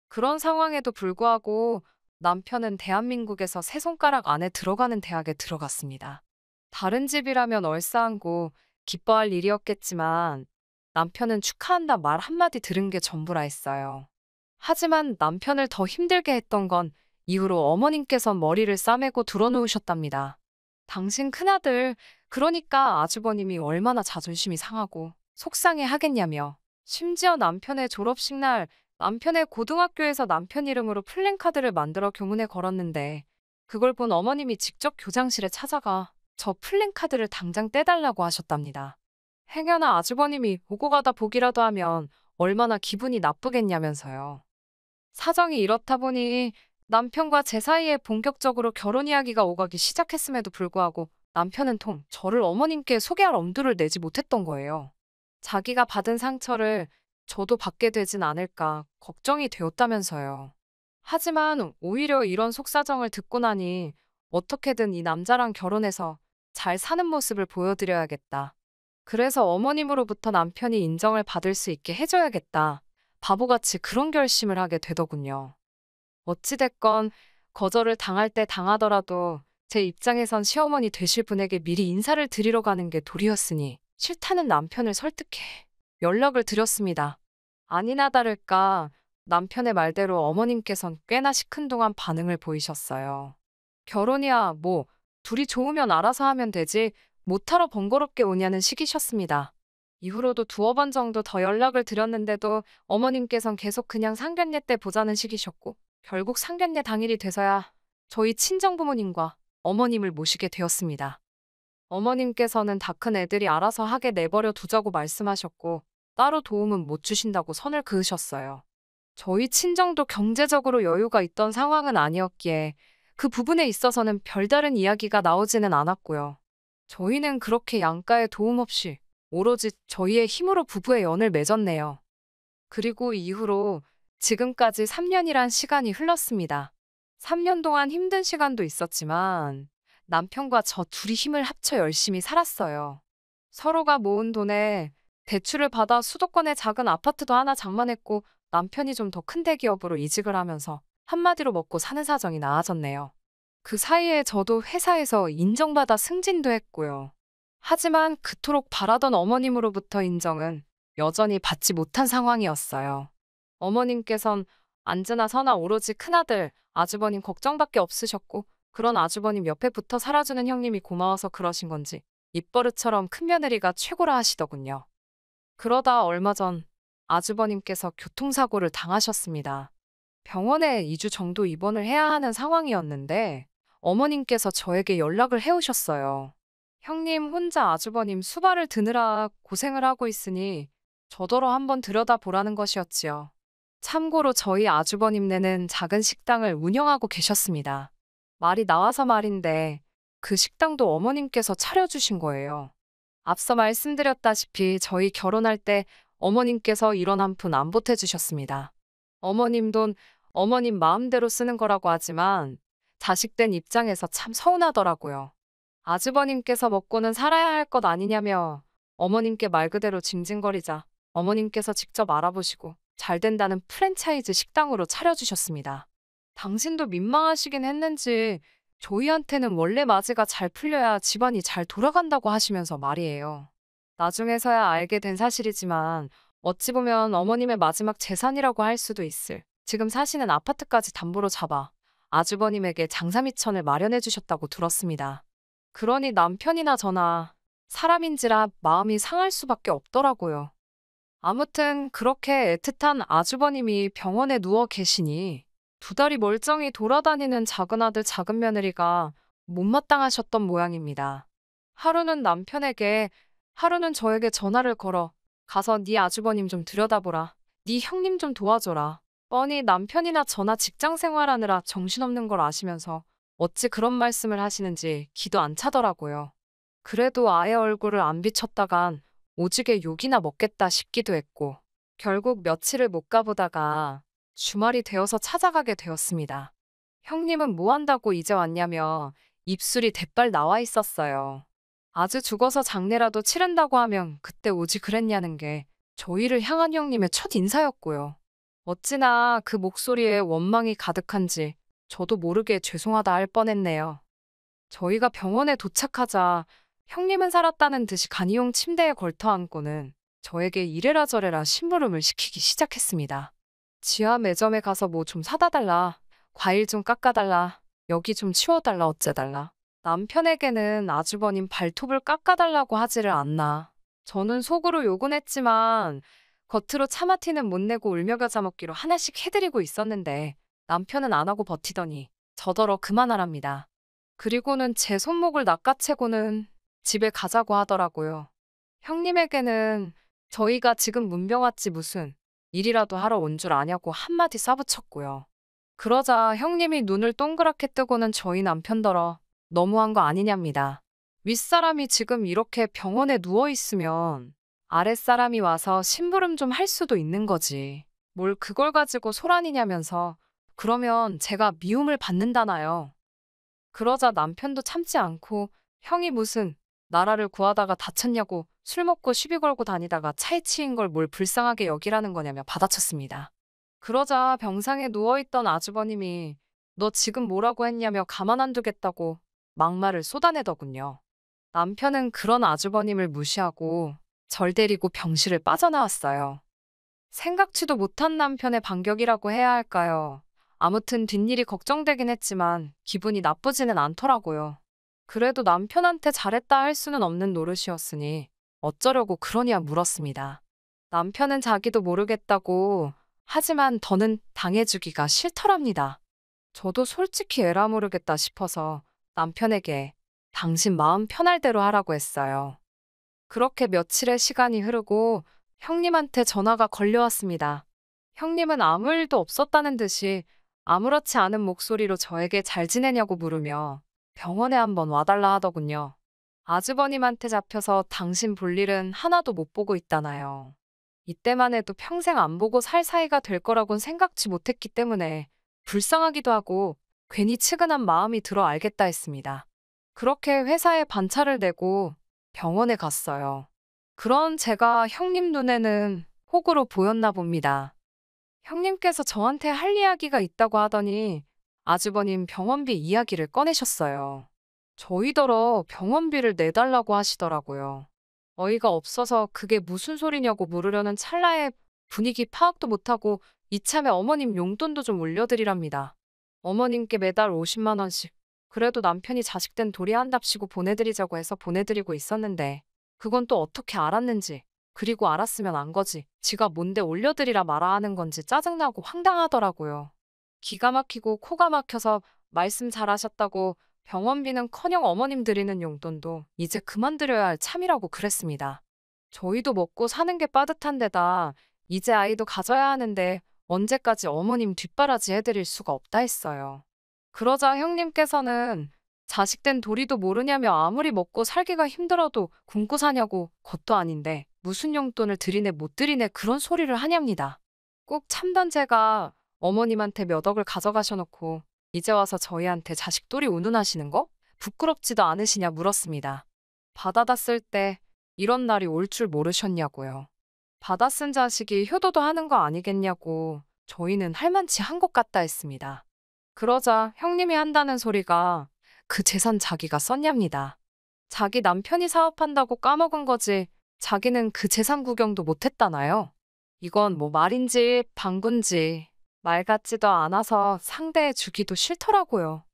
그런 상황에도 불구하고 남편은 대한민국에서 세 손가락 안에 들어가는 대학에 들어갔습니다. 다른 집이라면 얼싸안고 기뻐할 일이었겠지만 남편은 축하한다 말 한마디 들은 게 전부라 했어요. 하지만 남편을 더 힘들게 했던 건 이후로 어머님께서 머리를 싸매고 드러누우셨답니다. 당신 큰아들, 그러니까 아주버님이 얼마나 자존심이 상하고 속상해 하겠냐며. 심지어 남편의 졸업식 날 남편의 고등학교에서 남편 이름으로 플랜카드를 만들어 교문에 걸었는데 그걸 본 어머님이 직접 교장실에 찾아가 저 플랜카드를 당장 떼달라고 하셨답니다. 행여나 아주버님이 오고 가다 보기라도 하면 얼마나 기분이 나쁘겠냐면서요. 사정이 이렇다 보니 남편과 제 사이에 본격적으로 결혼 이야기가 오가기 시작했음에도 불구하고 남편은 통 저를 어머님께 소개할 엄두를 내지 못했던 거예요. 자기가 받은 상처를 저도 받게 되진 않을까 걱정이 되었다면서요. 하지만 오히려 이런 속사정을 듣고 나니 어떻게든 이 남자랑 결혼해서 잘 사는 모습을 보여드려야겠다. 그래서 어머님으로부터 남편이 인정을 받을 수 있게 해줘야겠다. 바보같이 그런 결심을 하게 되더군요. 어찌됐건 거절을 당할 때 당하더라도 제 입장에선 시어머니 되실 분에게 미리 인사를 드리러 가는 게 도리였으니 싫다는 남편을 설득해 연락을 드렸습니다. 아니나 다를까 남편의 말대로 어머님께선 꽤나 시큰둥한 반응을 보이셨어요. 결혼이야 뭐 둘이 좋으면 알아서 하면 되지 못하러 번거롭게 오냐는 식이셨습니다. 이후로도 두어 번 정도 더 연락을 드렸는데도 어머님께선 계속 그냥 상견례 때 보자는 식이셨고 결국 상견례 당일이 돼서야 저희 친정부모님과 어머님을 모시게 되었습니다. 어머님께서는 다 큰 애들이 알아서 하게 내버려 두자고 말씀하셨고 따로 도움은 못 주신다고 선을 그으셨어요. 저희 친정도 경제적으로 여유가 있던 상황은 아니었기에 그 부분에 있어서는 별다른 이야기가 나오지는 않았고요. 저희는 그렇게 양가의 도움 없이 오로지 저희의 힘으로 부부의 연을 맺었네요. 그리고 이후로 지금까지 3년이란 시간이 흘렀습니다. 3년 동안 힘든 시간도 있었지만 남편과 저 둘이 힘을 합쳐 열심히 살았어요. 서로가 모은 돈에 대출을 받아 수도권의 작은 아파트도 하나 장만했고 남편이 좀 더 큰 대기업으로 이직을 하면서 한마디로 먹고 사는 사정이 나아졌네요. 그 사이에 저도 회사에서 인정받아 승진도 했고요. 하지만 그토록 바라던 어머님으로부터 인정은 여전히 받지 못한 상황이었어요. 어머님께선 안즈나 서나 오로지 큰아들, 아주버님 걱정밖에 없으셨고 그런 아주버님 옆에 붙어 살아주는 형님이 고마워서 그러신 건지 입버릇처럼 큰며느리가 최고라 하시더군요. 그러다 얼마 전 아주버님께서 교통사고를 당하셨습니다. 병원에 2주 정도 입원을 해야 하는 상황이었는데 어머님께서 저에게 연락을 해오셨어요. 형님 혼자 아주버님 수발을 드느라 고생을 하고 있으니 저더러 한번 들여다보라는 것이었지요. 참고로 저희 아주버님네는 작은 식당을 운영하고 계셨습니다. 말이 나와서 말인데 그 식당도 어머님께서 차려주신 거예요. 앞서 말씀드렸다시피 저희 결혼할 때 어머님께서 1원 한 푼 안 보태주셨습니다. 어머님 돈, 어머님 마음대로 쓰는 거라고 하지만 자식된 입장에서 참 서운하더라고요. 아주버님께서 먹고는 살아야 할 것 아니냐며 어머님께 말 그대로 징징거리자 어머님께서 직접 알아보시고 잘 된다는 프랜차이즈 식당으로 차려주셨습니다. 당신도 민망하시긴 했는지 저희한테는 원래 마지가 잘 풀려야 집안이 잘 돌아간다고 하시면서 말이에요. 나중에서야 알게 된 사실이지만 어찌 보면 어머님의 마지막 재산이라고 할 수도 있을 지금 사시는 아파트까지 담보로 잡아 아주버님에게 장사미천을 마련해 주셨다고 들었습니다. 그러니 남편이나 저나 사람인지라 마음이 상할 수밖에 없더라고요. 아무튼 그렇게 애틋한 아주버님이 병원에 누워 계시니 2달이 멀쩡히 돌아다니는 작은아들 작은며느리가 못마땅하셨던 모양입니다. 하루는 남편에게, 하루는 저에게 전화를 걸어 가서 네 아주버님 좀 들여다보라. 네 형님 좀 도와줘라. 뻔히 남편이나 저나 직장 생활하느라 정신없는 걸 아시면서 어찌 그런 말씀을 하시는지 기도 안 차더라고요. 그래도 아예 얼굴을 안 비쳤다간 오지게 욕이나 먹겠다 싶기도 했고 결국 며칠을 못 가보다가 주말이 되어서 찾아가게 되었습니다. 형님은 뭐 한다고 이제 왔냐며 입술이 대빨 나와 있었어요. 아주 죽어서 장례라도 치른다고 하면 그때 오지 그랬냐는 게 저희를 향한 형님의 첫 인사였고요. 어찌나 그 목소리에 원망이 가득한지 저도 모르게 죄송하다 할 뻔했네요. 저희가 병원에 도착하자 형님은 살았다는 듯이 간이용 침대에 걸터앉고는 저에게 이래라 저래라 심부름을 시키기 시작했습니다. 지하 매점에 가서 뭐 좀 사다 달라. 과일 좀 깎아달라. 여기 좀 치워달라 어째달라. 남편에게는 아주버님 발톱을 깎아달라고 하지를 않나. 저는 속으로 욕은 했지만 겉으로 차마티는 못 내고 울며 겨자 먹기로 하나씩 해드리고 있었는데 남편은 안 하고 버티더니 저더러 그만하랍니다. 그리고는 제 손목을 낚아채고는 집에 가자고 하더라고요. 형님에게는 저희가 지금 문병 왔지 무슨 일이라도 하러 온 줄 아냐고 한마디 쏴붙였고요. 그러자 형님이 눈을 동그랗게 뜨고는 저희 남편더러 너무한 거 아니냐입니다. 윗사람이 지금 이렇게 병원에 누워있으면 아랫사람이 와서 심부름 좀 할 수도 있는 거지. 뭘 그걸 가지고 소란이냐면서 그러면 제가 미움을 받는다나요. 그러자 남편도 참지 않고 형이 무슨 나라를 구하다가 다쳤냐고 술 먹고 시비 걸고 다니다가 차에 치인 걸 뭘 불쌍하게 여기라는 거냐며 받아쳤습니다. 그러자 병상에 누워있던 아주버님이 너 지금 뭐라고 했냐며 가만 안 두겠다고 막말을 쏟아내더군요. 남편은 그런 아주버님을 무시하고 절 데리고 병실을 빠져나왔어요. 생각지도 못한 남편의 반격이라고 해야 할까요? 아무튼 뒷일이 걱정되긴 했지만 기분이 나쁘지는 않더라고요. 그래도 남편한테 잘했다 할 수는 없는 노릇이었으니 어쩌려고 그러냐 물었습니다. 남편은 자기도 모르겠다고 하지만 더는 당해주기가 싫더랍니다. 저도 솔직히 에라 모르겠다 싶어서 남편에게 당신 마음 편할 대로 하라고 했어요. 그렇게 며칠의 시간이 흐르고 형님한테 전화가 걸려왔습니다. 형님은 아무 일도 없었다는 듯이 아무렇지 않은 목소리로 저에게 잘 지내냐고 물으며 병원에 한번 와달라 하더군요. 아주버님한테 잡혀서 당신 볼 일은 하나도 못 보고 있다나요. 이때만 해도 평생 안 보고 살 사이가 될 거라곤 생각지 못했기 때문에 불쌍하기도 하고 괜히 측은한 마음이 들어 알겠다 했습니다. 그렇게 회사에 반차를 내고 병원에 갔어요. 그런 제가 형님 눈에는 호구로 보였나 봅니다. 형님께서 저한테 할 이야기가 있다고 하더니 아주버님 병원비 이야기를 꺼내셨어요. 저희더러 병원비를 내달라고 하시더라고요. 어이가 없어서 그게 무슨 소리냐고 물으려는 찰나에 분위기 파악도 못하고 이참에 어머님 용돈도 좀 올려드리랍니다. 어머님께 매달 50만 원씩 그래도 남편이 자식된 도리한답시고 보내드리자고 해서 보내드리고 있었는데 그건 또 어떻게 알았는지, 그리고 알았으면 안 거지 지가 뭔데 올려드리라 말아 하는 건지 짜증나고 황당하더라고요. 기가 막히고 코가 막혀서 말씀 잘하셨다고 병원비는커녕 어머님 드리는 용돈도 이제 그만 드려야 할 참이라고 그랬습니다. 저희도 먹고 사는 게 빠듯한 데다 이제 아이도 가져야 하는데 언제까지 어머님 뒷바라지 해드릴 수가 없다 했어요. 그러자 형님께서는 자식된 도리도 모르냐며 아무리 먹고 살기가 힘들어도 굶고 사냐고 것도 아닌데 무슨 용돈을 드리네 못 드리네 그런 소리를 하냐입니다. 꼭 참던 제가 어머님한테 몇 억을 가져가셔놓고 이제 와서 저희한테 자식돌이 운운하시는 거? 부끄럽지도 않으시냐 물었습니다. 받아다 쓸 때 이런 날이 올 줄 모르셨냐고요. 받아 쓴 자식이 효도도 하는 거 아니겠냐고 저희는 할만치 한 것 같다 했습니다. 그러자 형님이 한다는 소리가 그 재산 자기가 썼냐입니다. 자기 남편이 사업한다고 까먹은 거지 자기는 그 재산 구경도 못했다나요? 이건 뭐 말인지 방군지 말 같지도 않아서 상대해 주기도 싫더라고요.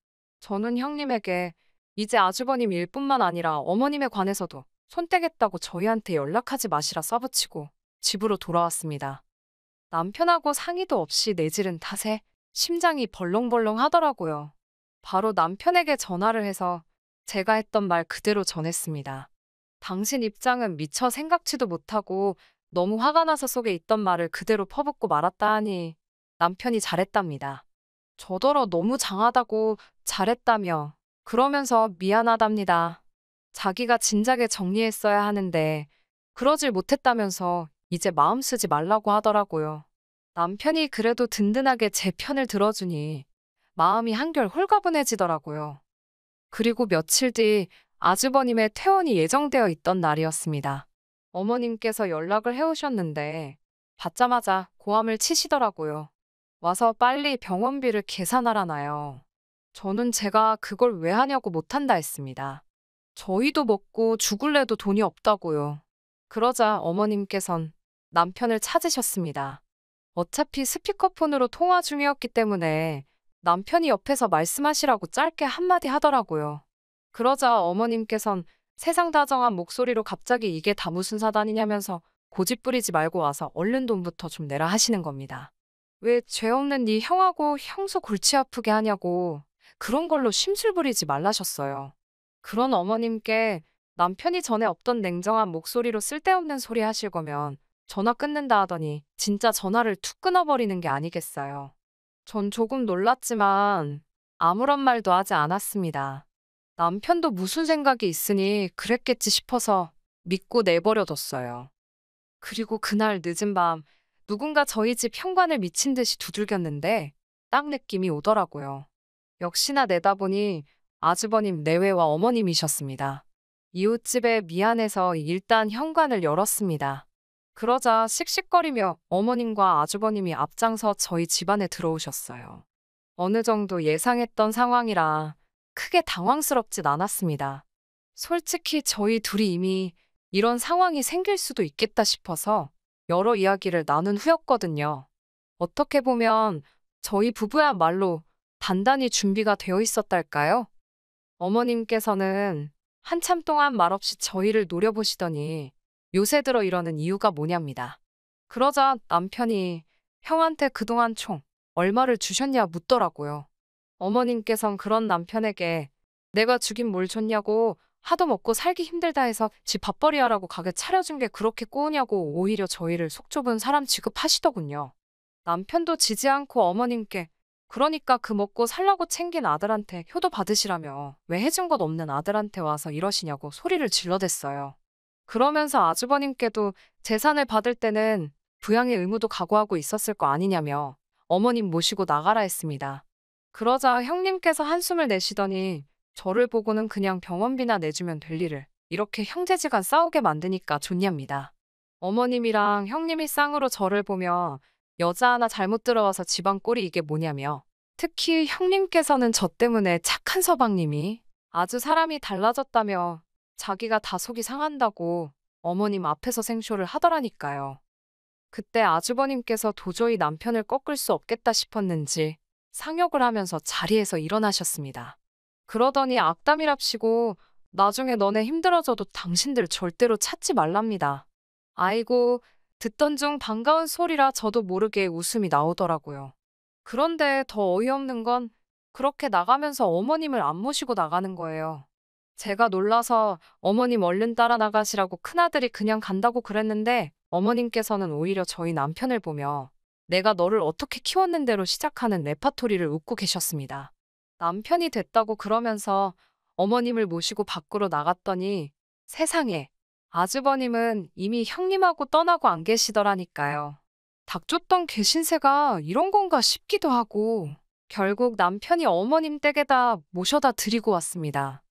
저는 형님에게 이제 아주버님 일뿐만 아니라 어머님에 관해서도 손 떼겠다고 저희한테 연락하지 마시라 써붙이고 집으로 돌아왔습니다. 남편하고 상의도 없이 내지른 탓에 심장이 벌렁벌렁 하더라고요. 바로 남편에게 전화를 해서 제가 했던 말 그대로 전했습니다. 당신 입장은 미처 생각지도 못하고 너무 화가 나서 속에 있던 말을 그대로 퍼붓고 말았다 하니 남편이 잘했답니다. 저더러 너무 장하다고 잘했다며 그러면서 미안하답니다. 자기가 진작에 정리했어야 하는데 그러질 못했다면서 이제 마음 쓰지 말라고 하더라고요. 남편이 그래도 든든하게 제 편을 들어주니 마음이 한결 홀가분해지더라고요. 그리고 며칠 뒤 아주버님의 퇴원이 예정되어 있던 날이었습니다. 어머님께서 연락을 해오셨는데 받자마자 고함을 치시더라고요. 와서 빨리 병원비를 계산하라나요. 저는 제가 그걸 왜 하냐고 못한다 했습니다. 저희도 먹고 죽을래도 돈이 없다고요. 그러자 어머님께선 남편을 찾으셨습니다. 어차피 스피커폰으로 통화 중이었기 때문에 남편이 옆에서 말씀하시라고 짧게 한마디 하더라고요. 그러자 어머님께선 세상 다정한 목소리로 갑자기 이게 다 무슨 사단이냐면서 고집 부리지 말고 와서 얼른 돈부터 좀 내라 하시는 겁니다. 왜 죄 없는 네 형하고 형수 골치 아프게 하냐고 그런 걸로 심술 부리지 말라셨어요. 그런 어머님께 남편이 전에 없던 냉정한 목소리로 쓸데없는 소리 하실 거면 전화 끊는다 하더니 진짜 전화를 툭 끊어버리는 게 아니겠어요. 전 조금 놀랐지만 아무런 말도 하지 않았습니다. 남편도 무슨 생각이 있으니 그랬겠지 싶어서 믿고 내버려뒀어요. 그리고 그날 늦은 밤 누군가 저희 집 현관을 미친 듯이 두들겼는데 딱 느낌이 오더라고요. 역시나 내다보니 아주버님 내외와 어머님이셨습니다. 이웃집에 미안해서 일단 현관을 열었습니다. 그러자 씩씩거리며 어머님과 아주버님이 앞장서 저희 집안에 들어오셨어요. 어느 정도 예상했던 상황이라 크게 당황스럽진 않았습니다. 솔직히 저희 둘이 이미 이런 상황이 생길 수도 있겠다 싶어서 여러 이야기를 나눈 후였거든요. 어떻게 보면 저희 부부야말로 단단히 준비가 되어 있었달까요? 어머님께서는 한참 동안 말없이 저희를 노려보시더니 요새 들어 이러는 이유가 뭐냐입니다. 그러자 남편이 형한테 그동안 총 얼마를 주셨냐 묻더라고요. 어머님께선 그런 남편에게 내가 주긴 뭘 줬냐고 하도 먹고 살기 힘들다 해서 집 밥벌이 하라고 가게 차려준 게 그렇게 꼬우냐고 오히려 저희를 속 좁은 사람 취급하시더군요. 남편도 지지 않고 어머님께 그러니까 그 먹고 살라고 챙긴 아들한테 효도 받으시라며 왜 해준 것 없는 아들한테 와서 이러시냐고 소리를 질러댔어요. 그러면서 아주버님께도 재산을 받을 때는 부양의 의무도 각오하고 있었을 거 아니냐며 어머님 모시고 나가라 했습니다. 그러자 형님께서 한숨을 내쉬더니 저를 보고는 그냥 병원비나 내주면 될 일을 이렇게 형제지간 싸우게 만드니까 좋냐입니다. 어머님이랑 형님이 쌍으로 저를 보며 여자 하나 잘못 들어와서 집안 꼴이 이게 뭐냐며 특히 형님께서는 저 때문에 착한 서방님이 아주 사람이 달라졌다며 자기가 다 속이 상한다고 어머님 앞에서 생쇼를 하더라니까요. 그때 아주버님께서 도저히 남편을 꺾을 수 없겠다 싶었는지 상욕을 하면서 자리에서 일어나셨습니다. 그러더니 악담이랍시고 나중에 너네 힘들어져도 당신들 절대로 찾지 말랍니다. 아이고, 듣던 중 반가운 소리라 저도 모르게 웃음이 나오더라고요. 그런데 더 어이없는 건 그렇게 나가면서 어머님을 안 모시고 나가는 거예요. 제가 놀라서 어머님 얼른 따라 나가시라고 큰아들이 그냥 간다고 그랬는데 어머님께서는 오히려 저희 남편을 보며 내가 너를 어떻게 키웠는데로 시작하는 레파토리를 웃고 계셨습니다. 남편이 됐다고 그러면서 어머님을 모시고 밖으로 나갔더니 세상에 아주버님은 이미 형님하고 떠나고 안 계시더라니까요. 닥쳤던 개신세가 이런 건가 싶기도 하고 결국 남편이 어머님 댁에다 모셔다 드리고 왔습니다.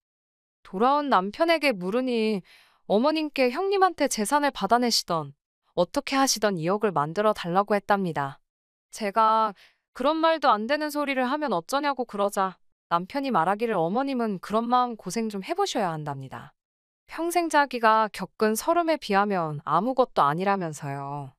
돌아온 남편에게 물으니 어머님께 형님한테 재산을 받아내시던 어떻게 하시던 2억을 만들어 달라고 했답니다. 제가 그런 말도 안 되는 소리를 하면 어쩌냐고 그러자 남편이 말하기를 어머님은 그런 마음 고생 좀 해보셔야 한답니다. 평생 자기가 겪은 서름에 비하면 아무것도 아니라면서요.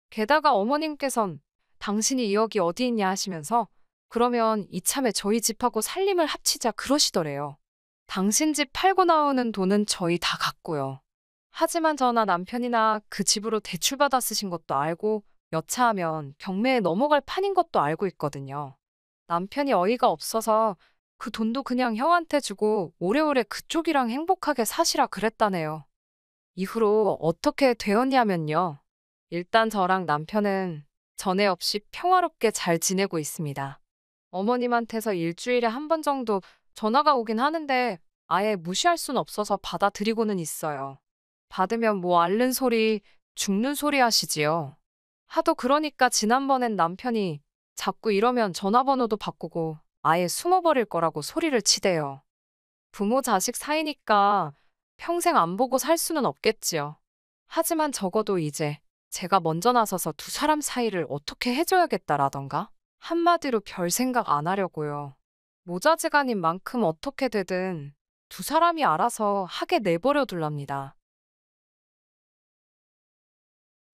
게다가 어머님께선 당신이 2억이 어디 있냐 하시면서 그러면 이참에 저희 집하고 살림을 합치자 그러시더래요. 당신 집 팔고 나오는 돈은 저희 다 갖고요. 하지만 저나 남편이나 그 집으로 대출받아 쓰신 것도 알고 여차하면 경매에 넘어갈 판인 것도 알고 있거든요. 남편이 어이가 없어서 그 돈도 그냥 형한테 주고 오래오래 그쪽이랑 행복하게 사시라 그랬다네요. 이후로 어떻게 되었냐면요. 일단 저랑 남편은 전에 없이 평화롭게 잘 지내고 있습니다. 어머님한테서 일주일에 한 번 정도 전화가 오긴 하는데 아예 무시할 순 없어서 받아들이고는 있어요. 받으면 뭐 앓는 소리, 죽는 소리 하시지요. 하도 그러니까 지난번엔 남편이 자꾸 이러면 전화번호도 바꾸고 아예 숨어버릴 거라고 소리를 치대요. 부모 자식 사이니까 평생 안 보고 살 수는 없겠지요. 하지만 적어도 이제 제가 먼저 나서서 두 사람 사이를 어떻게 해줘야겠다라던가 한마디로 별 생각 안 하려고요. 모자지간인 만큼 어떻게 되든 두 사람이 알아서 하게 내버려 둘랍니다.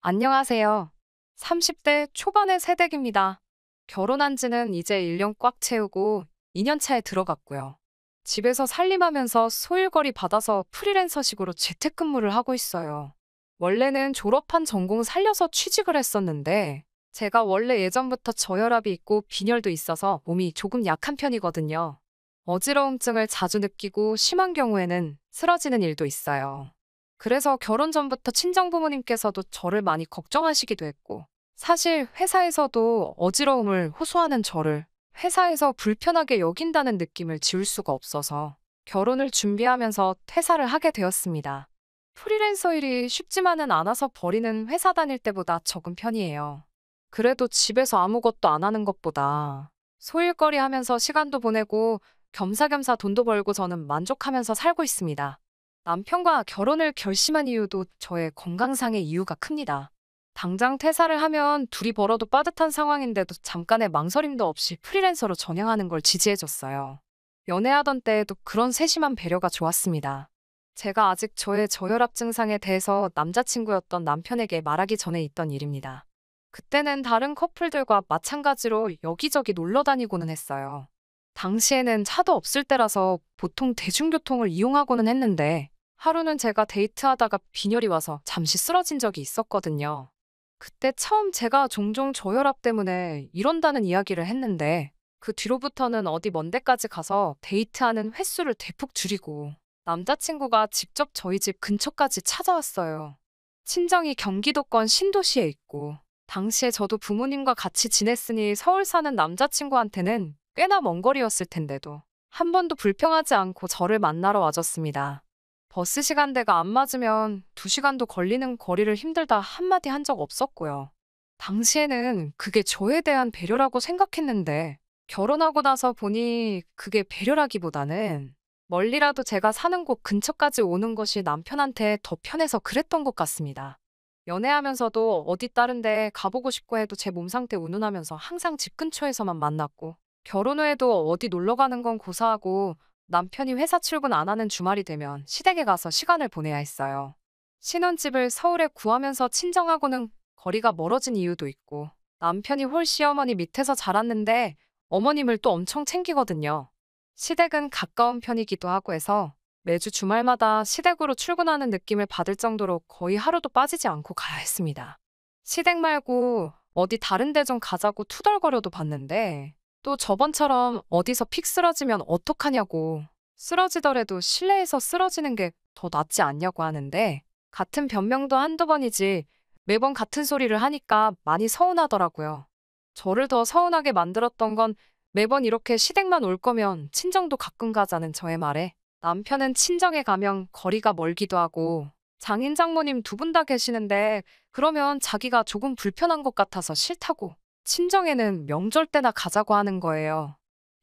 안녕하세요. 30대 초반의 새댁입니다. 결혼한 지는 이제 1년 꽉 채우고 2년 차에 들어갔고요. 집에서 살림하면서 소일거리 받아서 프리랜서식으로 재택근무를 하고 있어요. 원래는 졸업한 전공 살려서 취직을 했었는데 제가 원래 예전부터 저혈압이 있고 빈혈도 있어서 몸이 조금 약한 편이거든요. 어지러움증을 자주 느끼고 심한 경우에는 쓰러지는 일도 있어요. 그래서 결혼 전부터 친정부모님께서도 저를 많이 걱정하시기도 했고 사실 회사에서도 어지러움을 호소하는 저를 회사에서 불편하게 여긴다는 느낌을 지울 수가 없어서 결혼을 준비하면서 퇴사를 하게 되었습니다. 프리랜서 일이 쉽지만은 않아서 버리는 회사 다닐 때보다 적은 편이에요. 그래도 집에서 아무것도 안 하는 것보다 소일거리 하면서 시간도 보내고 겸사겸사 돈도 벌고 저는 만족하면서 살고 있습니다. 남편과 결혼을 결심한 이유도 저의 건강상의 이유가 큽니다. 당장 퇴사를 하면 둘이 벌어도 빠듯한 상황인데도 잠깐의 망설임도 없이 프리랜서로 전향하는 걸 지지해줬어요. 연애하던 때에도 그런 세심한 배려가 좋았습니다. 제가 아직 저의 저혈압 증상에 대해서 남자친구였던 남편에게 말하기 전에 있던 일입니다. 그때는 다른 커플들과 마찬가지로 여기저기 놀러 다니고는 했어요. 당시에는 차도 없을 때라서 보통 대중교통을 이용하고는 했는데 하루는 제가 데이트하다가 빈혈이 와서 잠시 쓰러진 적이 있었거든요. 그때 처음 제가 종종 저혈압 때문에 이런다는 이야기를 했는데 그 뒤로부터는 어디 먼 데까지 가서 데이트하는 횟수를 대폭 줄이고 남자친구가 직접 저희 집 근처까지 찾아왔어요. 친정이 경기도권 신도시에 있고 당시에 저도 부모님과 같이 지냈으니 서울 사는 남자친구한테는 꽤나 먼 거리였을 텐데도 한 번도 불평하지 않고 저를 만나러 와줬습니다. 버스 시간대가 안 맞으면 2시간도 걸리는 거리를 힘들다 한마디 한 적 없었고요. 당시에는 그게 저에 대한 배려라고 생각했는데 결혼하고 나서 보니 그게 배려라기보다는 멀리라도 제가 사는 곳 근처까지 오는 것이 남편한테 더 편해서 그랬던 것 같습니다. 연애하면서도 어디 다른 데 가보고 싶고 해도 제 몸 상태 운운하면서 항상 집 근처에서만 만났고 결혼 후에도 어디 놀러 가는 건 고사하고 남편이 회사 출근 안 하는 주말이 되면 시댁에 가서 시간을 보내야 했어요. 신혼집을 서울에 구하면서 친정하고는 거리가 멀어진 이유도 있고 남편이 홀 시어머니 밑에서 자랐는데 어머님을 또 엄청 챙기거든요. 시댁은 가까운 편이기도 하고 해서 매주 주말마다 시댁으로 출근하는 느낌을 받을 정도로 거의 하루도 빠지지 않고 가야 했습니다. 시댁 말고 어디 다른 데 좀 가자고 투덜거려도 봤는데 또 저번처럼 어디서 픽 쓰러지면 어떡하냐고, 쓰러지더라도 실내에서 쓰러지는 게 더 낫지 않냐고 하는데 같은 변명도 한두 번이지 매번 같은 소리를 하니까 많이 서운하더라고요. 저를 더 서운하게 만들었던 건 매번 이렇게 시댁만 올 거면 친정도 가끔 가자는 저의 말에 남편은 친정에 가면 거리가 멀기도 하고 장인 장모님 두 분 다 계시는데 그러면 자기가 조금 불편한 것 같아서 싫다고 친정에는 명절 때나 가자고 하는 거예요.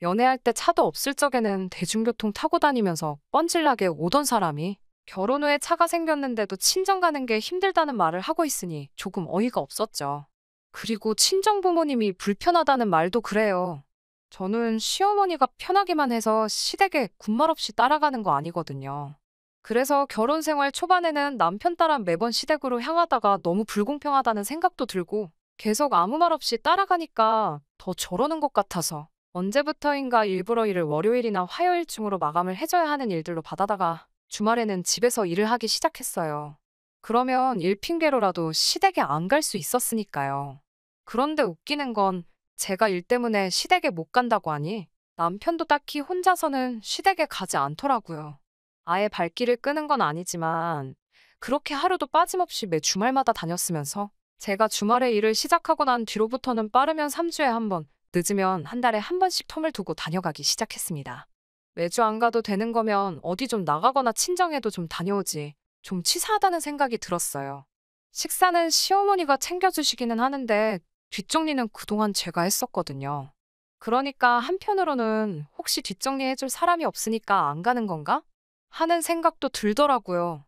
연애할 때 차도 없을 적에는 대중교통 타고 다니면서 뻔질나게 오던 사람이 결혼 후에 차가 생겼는데도 친정 가는 게 힘들다는 말을 하고 있으니 조금 어이가 없었죠. 그리고 친정 부모님이 불편하다는 말도 그래요. 저는 시어머니가 편하기만 해서 시댁에 군말 없이 따라가는 거 아니거든요. 그래서 결혼 생활 초반에는 남편 따라 매번 시댁으로 향하다가 너무 불공평하다는 생각도 들고 계속 아무 말 없이 따라가니까 더 저러는 것 같아서 언제부터인가 일부러 일을 월요일이나 화요일쯤으로 마감을 해줘야 하는 일들로 받아다가 주말에는 집에서 일을 하기 시작했어요. 그러면 일 핑계로라도 시댁에 안 갈 수 있었으니까요. 그런데 웃기는 건 제가 일 때문에 시댁에 못 간다고 하니 남편도 딱히 혼자서는 시댁에 가지 않더라고요. 아예 발길을 끄는 건 아니지만 그렇게 하루도 빠짐없이 매 주말마다 다녔으면서 제가 주말에 일을 시작하고 난 뒤로부터는 빠르면 3주에 한 번, 늦으면 한 달에 한 번씩 텀을 두고 다녀가기 시작했습니다. 매주 안 가도 되는 거면 어디 좀 나가거나 친정에도 좀 다녀오지. 좀 치사하다는 생각이 들었어요. 식사는 시어머니가 챙겨주시기는 하는데 뒷정리는 그동안 제가 했었거든요. 그러니까 한편으로는 혹시 뒷정리해줄 사람이 없으니까 안 가는 건가? 하는 생각도 들더라고요.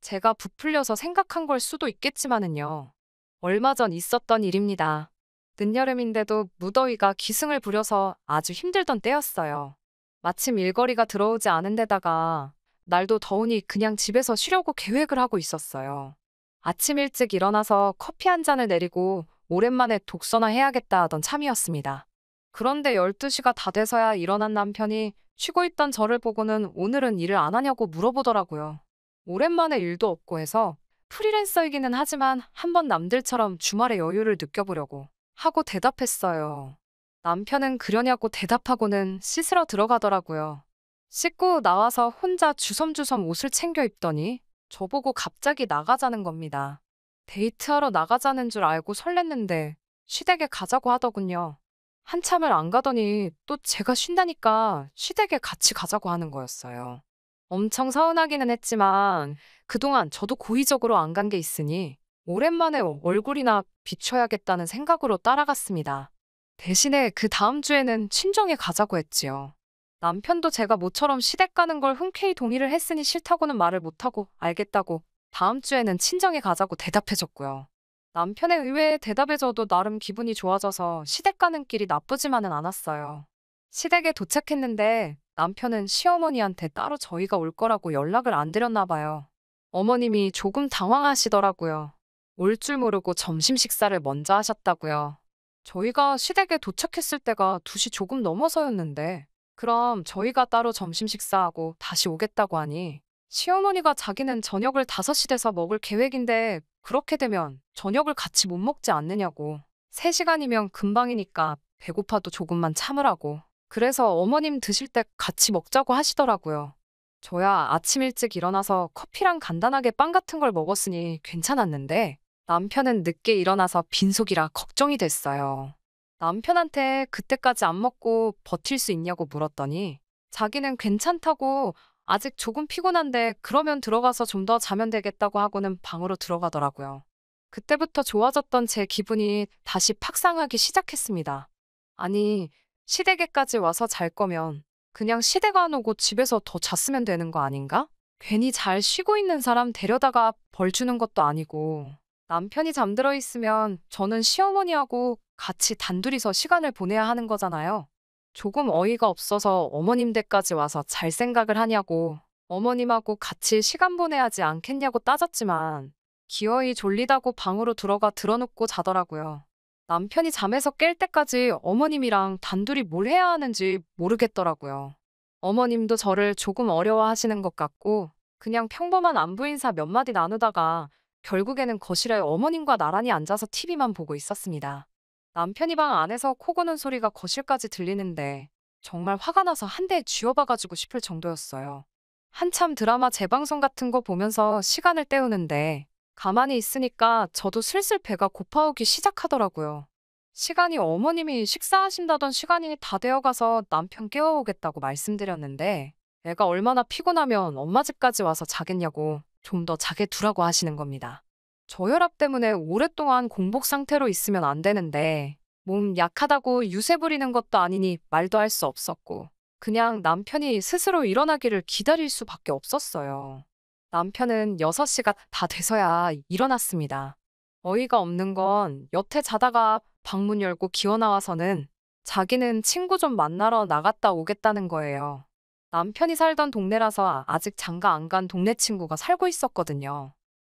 제가 부풀려서 생각한 걸 수도 있겠지만은요. 얼마 전 있었던 일입니다. 늦여름인데도 무더위가 기승을 부려서 아주 힘들던 때였어요. 마침 일거리가 들어오지 않은 데다가 날도 더우니 그냥 집에서 쉬려고 계획을 하고 있었어요. 아침 일찍 일어나서 커피 한 잔을 내리고 오랜만에 독서나 해야겠다 하던 참이었습니다. 그런데 12시가 다 돼서야 일어난 남편이 쉬고 있던 저를 보고는 오늘은 일을 안 하냐고 물어보더라고요. 오랜만에 일도 없고 해서 프리랜서이기는 하지만 한번 남들처럼 주말에 여유를 느껴보려고 하고 대답했어요. 남편은 그러냐고 대답하고는 씻으러 들어가더라고요. 씻고 나와서 혼자 주섬주섬 옷을 챙겨 입더니 저보고 갑자기 나가자는 겁니다. 데이트하러 나가자는 줄 알고 설렜는데 시댁에 가자고 하더군요. 한참을 안 가더니 또 제가 쉰다니까 시댁에 같이 가자고 하는 거였어요. 엄청 서운하기는 했지만 그동안 저도 고의적으로 안 간 게 있으니 오랜만에 얼굴이나 비춰야겠다는 생각으로 따라갔습니다. 대신에 그 다음 주에는 친정에 가자고 했지요. 남편도 제가 모처럼 시댁 가는 걸 흔쾌히 동의를 했으니 싫다고는 말을 못하고 알겠다고 다음 주에는 친정에 가자고 대답해줬고요. 남편의 의외의 대답에 저도 나름 기분이 좋아져서 시댁 가는 길이 나쁘지만은 않았어요. 시댁에 도착했는데 남편은 시어머니한테 따로 저희가 올 거라고 연락을 안 드렸나 봐요. 어머님이 조금 당황하시더라고요. 올 줄 모르고 점심 식사를 먼저 하셨다고요. 저희가 시댁에 도착했을 때가 2시 조금 넘어서였는데 그럼 저희가 따로 점심 식사하고 다시 오겠다고 하니 시어머니가 자기는 저녁을 5시 돼서 먹을 계획인데 그렇게 되면 저녁을 같이 못 먹지 않느냐고. 3시간이면 금방이니까 배고파도 조금만 참으라고. 그래서 어머님 드실 때 같이 먹자고 하시더라고요. 저야 아침 일찍 일어나서 커피랑 간단하게 빵 같은 걸 먹었으니 괜찮았는데 남편은 늦게 일어나서 빈속이라 걱정이 됐어요. 남편한테 그때까지 안 먹고 버틸 수 있냐고 물었더니 자기는 괜찮다고 아직 조금 피곤한데 그러면 들어가서 좀 더 자면 되겠다고 하고는 방으로 들어가더라고요. 그때부터 좋아졌던 제 기분이 다시 팍 상하기 시작했습니다. 아니, 시댁에까지 와서 잘 거면 그냥 시댁 안 오고 집에서 더 잤으면 되는 거 아닌가? 괜히 잘 쉬고 있는 사람 데려다가 벌 주는 것도 아니고 남편이 잠들어 있으면 저는 시어머니하고 같이 단둘이서 시간을 보내야 하는 거잖아요. 조금 어이가 없어서 어머님 댁까지 와서 잘 생각을 하냐고 어머님하고 같이 시간 보내야지 않겠냐고 따졌지만 기어이 졸리다고 방으로 들어가 드러눕고 자더라고요. 남편이 잠에서 깰 때까지 어머님이랑 단둘이 뭘 해야 하는지 모르겠더라고요. 어머님도 저를 조금 어려워하시는 것 같고 그냥 평범한 안부 인사 몇 마디 나누다가 결국에는 거실에 어머님과 나란히 앉아서 TV만 보고 있었습니다. 남편이 방 안에서 코 고는 소리가 거실까지 들리는데 정말 화가 나서 한 대 쥐어박아주고 싶을 정도였어요. 한참 드라마 재방송 같은 거 보면서 시간을 때우는데 가만히 있으니까 저도 슬슬 배가 고파오기 시작하더라고요. 시간이 어머님이 식사하신다던 시간이 다 되어가서 남편 깨워오겠다고 말씀드렸는데 애가 얼마나 피곤하면 엄마 집까지 와서 자겠냐고 좀 더 자게 두라고 하시는 겁니다. 저혈압 때문에 오랫동안 공복 상태로 있으면 안 되는데 몸 약하다고 유세 부리는 것도 아니니 말도 할 수 없었고 그냥 남편이 스스로 일어나기를 기다릴 수밖에 없었어요. 남편은 6시가 다 돼서야 일어났습니다. 어이가 없는 건 여태 자다가 방문 열고 기어 나와서는 자기는 친구 좀 만나러 나갔다 오겠다는 거예요. 남편이 살던 동네라서 아직 장가 안 간 동네 친구가 살고 있었거든요.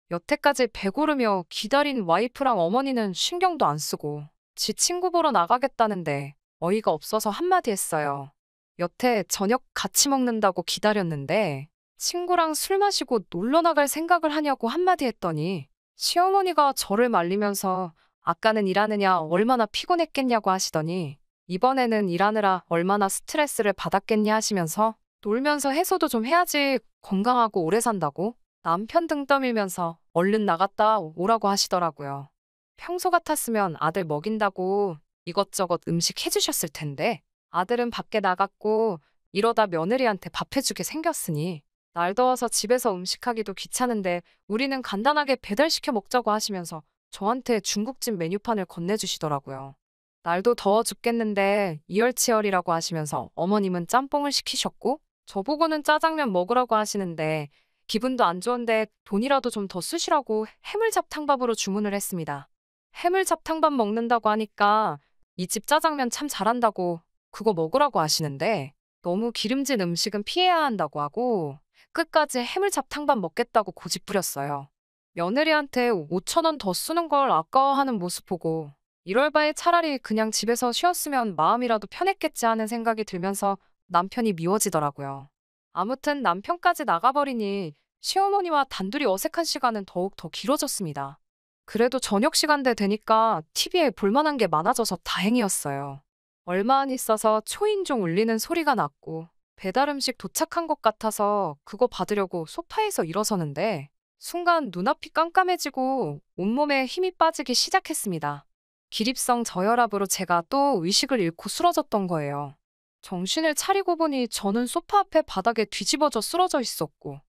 여태까지 배고르며 기다린 와이프랑 어머니는 신경도 안 쓰고 지 친구 보러 나가겠다는데 어이가 없어서 한마디 했어요. 여태 저녁 같이 먹는다고 기다렸는데 친구랑 술 마시고 놀러 나갈 생각을 하냐고 한마디 했더니 시어머니가 저를 말리면서 아까는 일하느냐 얼마나 피곤했겠냐고 하시더니 이번에는 일하느라 얼마나 스트레스를 받았겠냐 하시면서 놀면서 해소도 좀 해야지 건강하고 오래 산다고 남편 등 떠밀면서 얼른 나갔다 오라고 하시더라고요. 평소 같았으면 아들 먹인다고 이것저것 음식 해주셨을 텐데 아들은 밖에 나갔고 이러다 며느리한테 밥 해주게 생겼으니 날 더워서 집에서 음식하기도 귀찮은데 우리는 간단하게 배달시켜 먹자고 하시면서 저한테 중국집 메뉴판을 건네주시더라고요. 날도 더워 죽겠는데 이열치열이라고 하시면서 어머님은 짬뽕을 시키셨고 저보고는 짜장면 먹으라고 하시는데 기분도 안 좋은데 돈이라도 좀 더 쓰시라고 해물잡탕밥으로 주문을 했습니다. 해물잡탕밥 먹는다고 하니까 이 집 짜장면 참 잘한다고 그거 먹으라고 하시는데 너무 기름진 음식은 피해야 한다고 하고 끝까지 해물잡탕밥 먹겠다고 고집 부렸어요. 며느리한테 5천 원 더 쓰는 걸 아까워하는 모습 보고 이럴 바에 차라리 그냥 집에서 쉬었으면 마음이라도 편했겠지 하는 생각이 들면서 남편이 미워지더라고요. 아무튼 남편까지 나가버리니 시어머니와 단둘이 어색한 시간은 더욱 더 길어졌습니다. 그래도 저녁 시간대 되니까 TV에 볼만한 게 많아져서 다행이었어요. 얼마 안 있어서 초인종 울리는 소리가 났고 배달 음식 도착한 것 같아서 그거 받으려고 소파에서 일어서는데 순간 눈앞이 깜깜해지고 온몸에 힘이 빠지기 시작했습니다. 기립성 저혈압으로 제가 또 의식을 잃고 쓰러졌던 거예요. 정신을 차리고 보니 저는 소파 앞에 바닥에 뒤집어져 쓰러져 있었고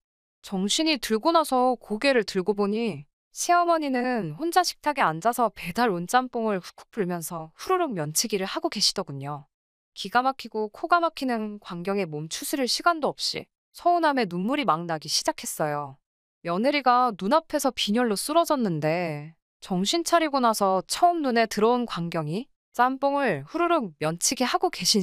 정신이 들고 나서 고개를 들고 보니 시어머니는 혼자 식탁에 앉아서 배달 온 짬뽕을 훅훅 불면서 후루룩 면치기를 하고 계시더군요. 기가 막히고 코가 막히는 광경에 몸 추스릴 시간도 없이 서운함에 눈물이 막 나기 시작했어요. 며느리가 눈앞에서 빈혈로 쓰러졌는데 정신 차리고 나서 처음 눈에 들어온 광경이 짬뽕을 후루룩 면치기 하고 계신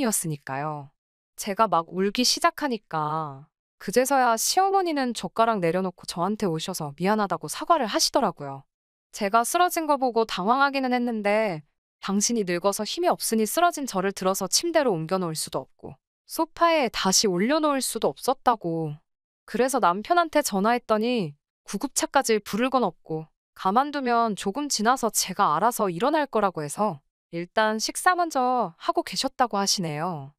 시어머니였으니까요. 제가 막 울기 시작하니까 그제서야 시어머니는 젓가락 내려놓고 저한테 오셔서 미안하다고 사과를 하시더라고요. 제가 쓰러진 거 보고 당황하기는 했는데 당신이 늙어서 힘이 없으니 쓰러진 저를 들어서 침대로 옮겨놓을 수도 없고 소파에 다시 올려놓을 수도 없었다고. 그래서 남편한테 전화했더니 구급차까지 부를 건 없고 가만두면 조금 지나서 제가 알아서 일어날 거라고 해서 일단 식사 먼저 하고 계셨다고 하시네요.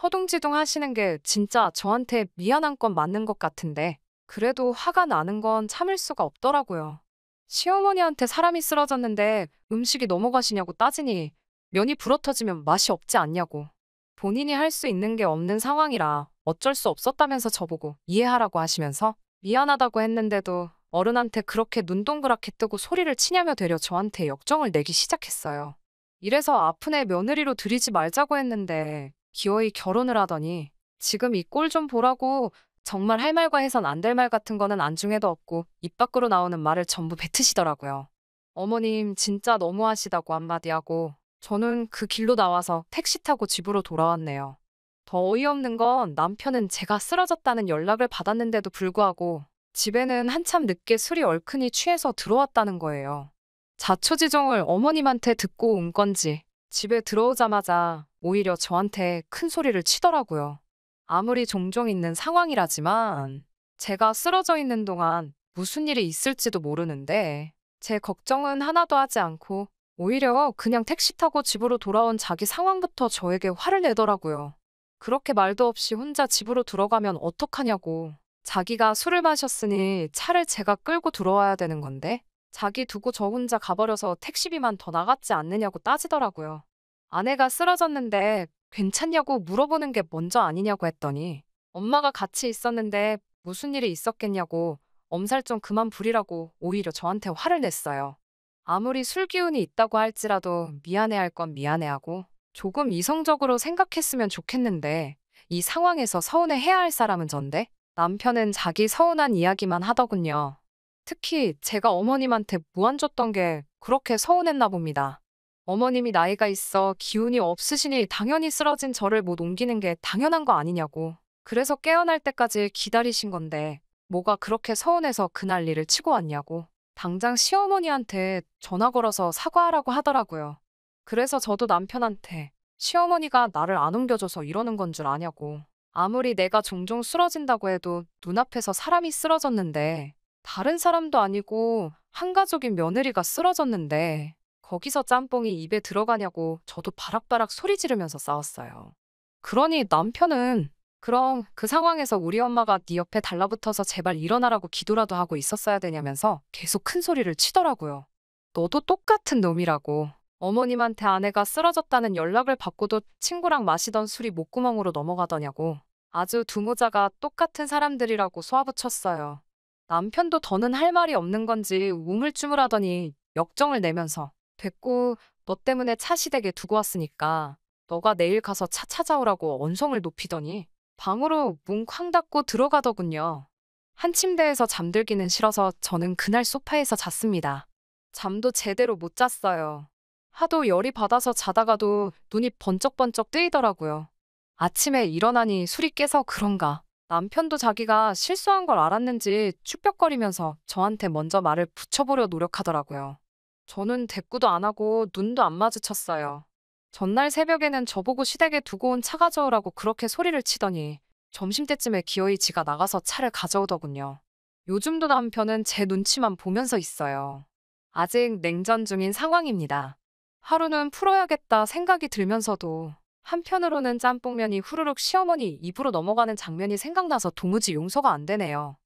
허둥지둥 하시는 게 진짜 저한테 미안한 건 맞는 것 같은데 그래도 화가 나는 건 참을 수가 없더라고요. 시어머니한테 사람이 쓰러졌는데 음식이 넘어가시냐고 따지니 면이 불어터지면 맛이 없지 않냐고. 본인이 할 수 있는 게 없는 상황이라 어쩔 수 없었다면서 저보고 이해하라고 하시면서 미안하다고 했는데도 어른한테 그렇게 눈 동그랗게 뜨고 소리를 치냐며 되려 저한테 역정을 내기 시작했어요. 이래서 아픈 애 며느리로 들이지 말자고 했는데 기어이 결혼을 하더니 지금 이 꼴 좀 보라고 정말 할 말과 해선 안 될 말 같은 거는 안중에도 없고 입 밖으로 나오는 말을 전부 뱉으시더라고요. 어머님 진짜 너무하시다고 한마디 하고 저는 그 길로 나와서 택시 타고 집으로 돌아왔네요. 더 어이없는 건 남편은 제가 쓰러졌다는 연락을 받았는데도 불구하고 집에는 한참 늦게 술이 얼큰이 취해서 들어왔다는 거예요. 자초지종을 어머님한테 듣고 온 건지 집에 들어오자마자 오히려 저한테 큰 소리를 치더라고요. 아무리 종종 있는 상황이라지만 제가 쓰러져 있는 동안 무슨 일이 있을지도 모르는데 제 걱정은 하나도 하지 않고 오히려 그냥 택시 타고 집으로 돌아온 자기 상황부터 저에게 화를 내더라고요. 그렇게 말도 없이 혼자 집으로 들어가면 어떡하냐고. 자기가 술을 마셨으니 차를 제가 끌고 들어와야 되는 건데 자기 두고 저 혼자 가버려서 택시비만 더 나갔지 않느냐고 따지더라고요. 아내가 쓰러졌는데 괜찮냐고 물어보는 게 먼저 아니냐고 했더니 엄마가 같이 있었는데 무슨 일이 있었겠냐고 엄살 좀 그만 부리라고 오히려 저한테 화를 냈어요. 아무리 술 기운이 있다고 할지라도 미안해할 건 미안해하고 조금 이성적으로 생각했으면 좋겠는데 이 상황에서 서운해해야 할 사람은 전데 남편은 자기 서운한 이야기만 하더군요. 특히 제가 어머님한테 무안 줬던 게 그렇게 서운했나 봅니다. 어머님이 나이가 있어 기운이 없으시니 당연히 쓰러진 저를 못 옮기는 게 당연한 거 아니냐고. 그래서 깨어날 때까지 기다리신 건데 뭐가 그렇게 서운해서 그 난리를 치고 왔냐고. 당장 시어머니한테 전화 걸어서 사과하라고 하더라고요. 그래서 저도 남편한테 시어머니가 나를 안 옮겨줘서 이러는 건 줄 아냐고. 아무리 내가 종종 쓰러진다고 해도 눈앞에서 사람이 쓰러졌는데 다른 사람도 아니고 한 가족인 며느리가 쓰러졌는데 거기서 짬뽕이 입에 들어가냐고 저도 바락바락 소리 지르면서 싸웠어요. 그러니 남편은 그럼 그 상황에서 우리 엄마가 네 옆에 달라붙어서 제발 일어나라고 기도라도 하고 있었어야 되냐면서 계속 큰 소리를 치더라고요. 너도 똑같은 놈이라고. 어머님한테 아내가 쓰러졌다는 연락을 받고도 친구랑 마시던 술이 목구멍으로 넘어가더냐고. 아주 두 모자가 똑같은 사람들이라고 쏘아붙였어요. 남편도 더는 할 말이 없는 건지 우물쭈물하더니 역정을 내면서 됐고 너 때문에 차 시댁에 두고 왔으니까 너가 내일 가서 차 찾아오라고 언성을 높이더니 방으로 문 쾅 닫고 들어가더군요. 한 침대에서 잠들기는 싫어서 저는 그날 소파에서 잤습니다. 잠도 제대로 못 잤어요. 하도 열이 받아서 자다가도 눈이 번쩍번쩍 뜨이더라고요. 아침에 일어나니 술이 깨서 그런가. 남편도 자기가 실수한 걸 알았는지 축벽거리면서 저한테 먼저 말을 붙여보려 노력하더라고요. 저는 대꾸도 안 하고 눈도 안 마주쳤어요. 전날 새벽에는 저보고 시댁에 두고 온 차 가져오라고 그렇게 소리를 치더니 점심때쯤에 기어이 지가 나가서 차를 가져오더군요. 요즘도 남편은 제 눈치만 보면서 있어요. 아직 냉전 중인 상황입니다. 하루는 풀어야겠다 생각이 들면서도 한편으로는 짬뽕면이 후루룩 시어머니 입으로 넘어가는 장면이 생각나서 도무지 용서가 안 되네요.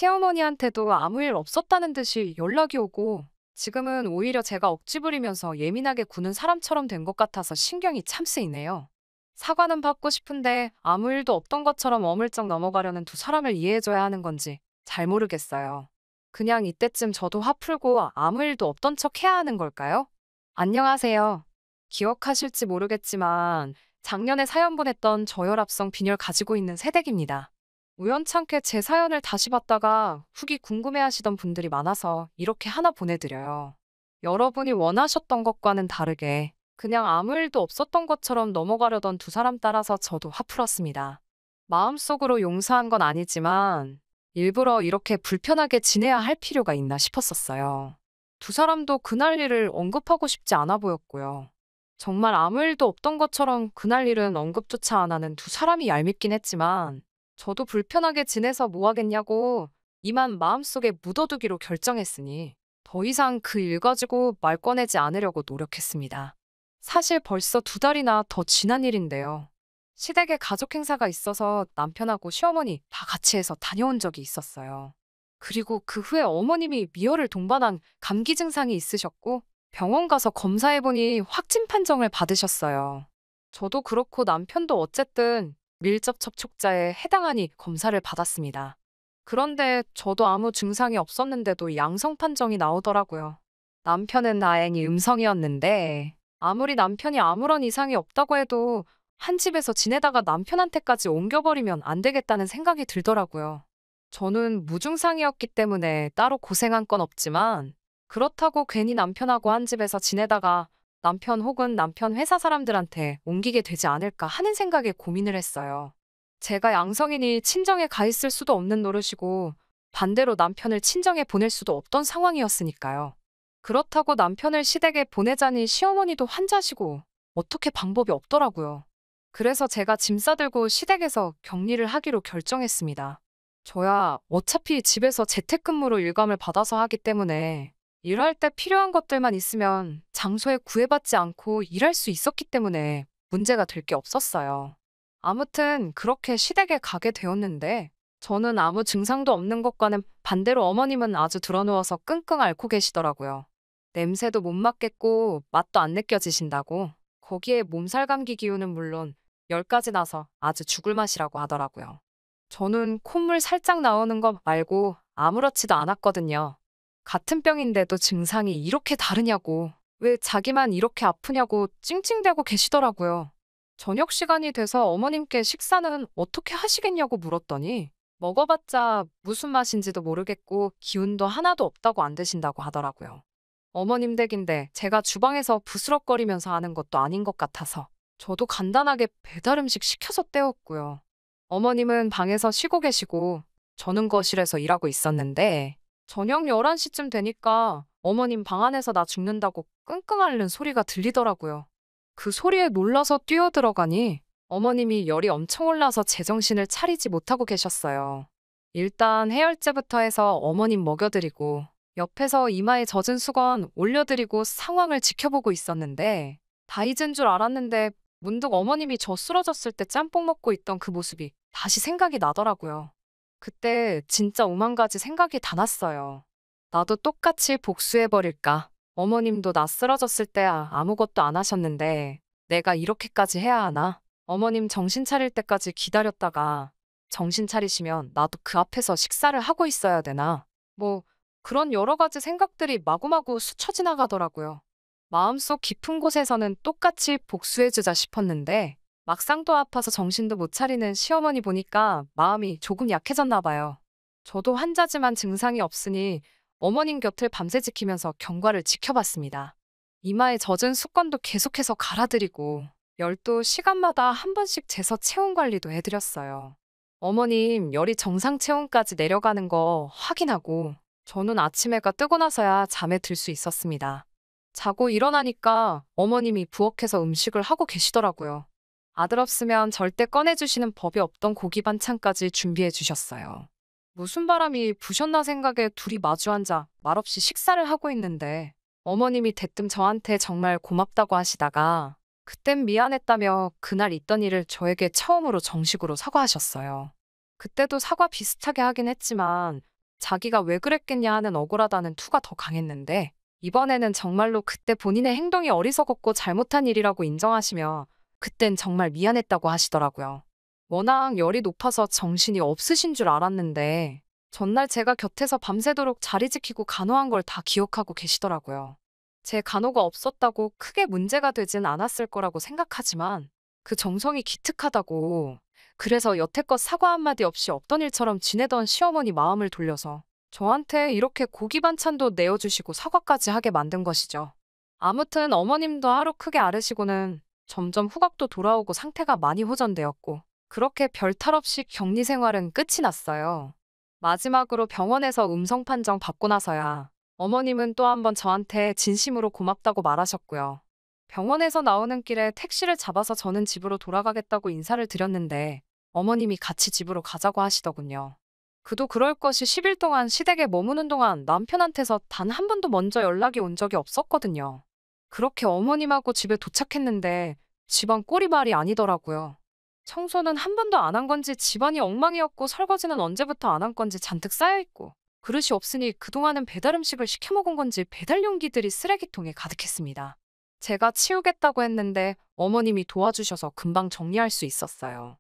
시어머니한테도 아무 일 없었다는 듯이 연락이 오고 지금은 오히려 제가 억지 부리면서 예민하게 구는 사람처럼 된 것 같아서 신경이 참 쓰이네요. 사과는 받고 싶은데 아무 일도 없던 것처럼 어물쩍 넘어가려는 두 사람을 이해해줘야 하는 건지 잘 모르겠어요. 그냥 이때쯤 저도 화 풀고 아무 일도 없던 척 해야 하는 걸까요? 안녕하세요. 기억하실지 모르겠지만 작년에 사연 보냈던 저혈압성 빈혈 가지고 있는 새댁입니다. 우연찮게 제 사연을 다시 봤다가 후기 궁금해하시던 분들이 많아서 이렇게 하나 보내드려요. 여러분이 원하셨던 것과는 다르게 그냥 아무 일도 없었던 것처럼 넘어가려던 두 사람 따라서 저도 화 풀었습니다. 마음속으로 용서한 건 아니지만 일부러 이렇게 불편하게 지내야 할 필요가 있나 싶었었어요. 두 사람도 그날 일을 언급하고 싶지 않아 보였고요. 정말 아무 일도 없던 것처럼 그날 일은 언급조차 안 하는 두 사람이 얄밉긴 했지만 저도 불편하게 지내서 뭐 하겠냐고 이만 마음속에 묻어두기로 결정했으니 더 이상 그 일 가지고 말 꺼내지 않으려고 노력했습니다. 사실 벌써 2달이나 더 지난 일인데요. 시댁에 가족 행사가 있어서 남편하고 시어머니 다 같이 해서 다녀온 적이 있었어요. 그리고 그 후에 어머님이 미열을 동반한 감기 증상이 있으셨고 병원 가서 검사해보니 확진 판정을 받으셨어요. 저도 그렇고 남편도 어쨌든 밀접 접촉자에 해당하니 검사를 받았습니다. 그런데 저도 아무 증상이 없었는데도 양성 판정이 나오더라고요. 남편은 다행히 음성이었는데 아무리 남편이 아무런 이상이 없다고 해도 한 집에서 지내다가 남편한테까지 옮겨버리면 안 되겠다는 생각이 들더라고요. 저는 무증상이었기 때문에 따로 고생한 건 없지만 그렇다고 괜히 남편하고 한 집에서 지내다가 남편 혹은 남편 회사 사람들한테 옮기게 되지 않을까 하는 생각에 고민을 했어요. 제가 양성이니 친정에 가 있을 수도 없는 노릇이고 반대로 남편을 친정에 보낼 수도 없던 상황이었으니까요. 그렇다고 남편을 시댁에 보내자니 시어머니도 환자시고 어떻게 방법이 없더라고요. 그래서 제가 짐 싸들고 시댁에서 격리를 하기로 결정했습니다. 저야 어차피 집에서 재택근무로 일감을 받아서 하기 때문에 일할 때 필요한 것들만 있으면 장소에 구애받지 않고 일할 수 있었기 때문에 문제가 될 게 없었어요. 아무튼 그렇게 시댁에 가게 되었는데 저는 아무 증상도 없는 것과는 반대로 어머님은 아주 드러누워서 끙끙 앓고 계시더라고요. 냄새도 못 맡겠고 맛도 안 느껴지신다고. 거기에 몸살 감기 기운은 물론 열까지 나서 아주 죽을 맛이라고 하더라고요. 저는 콧물 살짝 나오는 거 말고 아무렇지도 않았거든요. 같은 병인데도 증상이 이렇게 다르냐고, 왜 자기만 이렇게 아프냐고 찡찡대고 계시더라고요. 저녁 시간이 돼서 어머님께 식사는 어떻게 하시겠냐고 물었더니 먹어봤자 무슨 맛인지도 모르겠고 기운도 하나도 없다고 안 드신다고 하더라고요. 어머님 댁인데 제가 주방에서 부스럭거리면서 하는 것도 아닌 것 같아서 저도 간단하게 배달 음식 시켜서 때웠고요. 어머님은 방에서 쉬고 계시고 저는 거실에서 일하고 있었는데 저녁 11시쯤 되니까 어머님 방 안에서 나 죽는다고 끙끙 앓는 소리가 들리더라고요. 그 소리에 놀라서 뛰어들어가니 어머님이 열이 엄청 올라서 제정신을 차리지 못하고 계셨어요. 일단 해열제부터 해서 어머님 먹여드리고 옆에서 이마에 젖은 수건 올려드리고 상황을 지켜보고 있었는데 다 잊은 줄 알았는데 문득 어머님이 저 쓰러졌을 때 짬뽕 먹고 있던 그 모습이 다시 생각이 나더라고요. 그때 진짜 오만 가지 생각이 다 났어요. 나도 똑같이 복수해버릴까? 어머님도 나 쓰러졌을 때 아무것도 안 하셨는데 내가 이렇게까지 해야 하나? 어머님 정신 차릴 때까지 기다렸다가 정신 차리시면 나도 그 앞에서 식사를 하고 있어야 되나? 뭐 그런 여러 가지 생각들이 마구마구 스쳐 지나가더라고요. 마음속 깊은 곳에서는 똑같이 복수해주자 싶었는데 막상 또 아파서 정신도 못 차리는 시어머니 보니까 마음이 조금 약해졌나 봐요. 저도 환자지만 증상이 없으니 어머님 곁을 밤새 지키면서 경과를 지켜봤습니다. 이마에 젖은 수건도 계속해서 갈아드리고 열도 시간마다 한 번씩 재서 체온 관리도 해드렸어요. 어머님 열이 정상 체온까지 내려가는 거 확인하고 저는 아침 해가 뜨고 나서야 잠에 들 수 있었습니다. 자고 일어나니까 어머님이 부엌에서 음식을 하고 계시더라고요. 아들 없으면 절대 꺼내주시는 법이 없던 고기 반찬까지 준비해 주셨어요. 무슨 바람이 부셨나 생각에 둘이 마주 앉아 말없이 식사를 하고 있는데 어머님이 대뜸 저한테 정말 고맙다고 하시다가 그땐 미안했다며 그날 있던 일을 저에게 처음으로 정식으로 사과하셨어요. 그때도 사과 비슷하게 하긴 했지만 자기가 왜 그랬겠냐 하는 억울하다는 투가 더 강했는데 이번에는 정말로 그때 본인의 행동이 어리석었고 잘못한 일이라고 인정하시며 그땐 정말 미안했다고 하시더라고요. 워낙 열이 높아서 정신이 없으신 줄 알았는데 전날 제가 곁에서 밤새도록 자리 지키고 간호한 걸 다 기억하고 계시더라고요. 제 간호가 없었다고 크게 문제가 되진 않았을 거라고 생각하지만 그 정성이 기특하다고, 그래서 여태껏 사과 한마디 없이 없던 일처럼 지내던 시어머니 마음을 돌려서 저한테 이렇게 고기 반찬도 내어주시고 사과까지 하게 만든 것이죠. 아무튼 어머님도 하루 크게 앓으시고는 점점 후각도 돌아오고 상태가 많이 호전되었고 그렇게 별탈 없이 격리 생활은 끝이 났어요. 마지막으로 병원에서 음성 판정 받고 나서야 어머님은 또 한 번 저한테 진심으로 고맙다고 말하셨고요. 병원에서 나오는 길에 택시를 잡아서 저는 집으로 돌아가겠다고 인사를 드렸는데 어머님이 같이 집으로 가자고 하시더군요. 그도 그럴 것이 10일 동안 시댁에 머무는 동안 남편한테서 단 한 번도 먼저 연락이 온 적이 없었거든요. 그렇게 어머님하고 집에 도착했는데 집안 꼴이 말이 아니더라고요. 청소는 한 번도 안 한 건지 집안이 엉망이었고 설거지는 언제부터 안 한 건지 잔뜩 쌓여있고 그릇이 없으니 그동안은 배달 음식을 시켜 먹은 건지 배달 용기들이 쓰레기통에 가득했습니다. 제가 치우겠다고 했는데 어머님이 도와주셔서 금방 정리할 수 있었어요.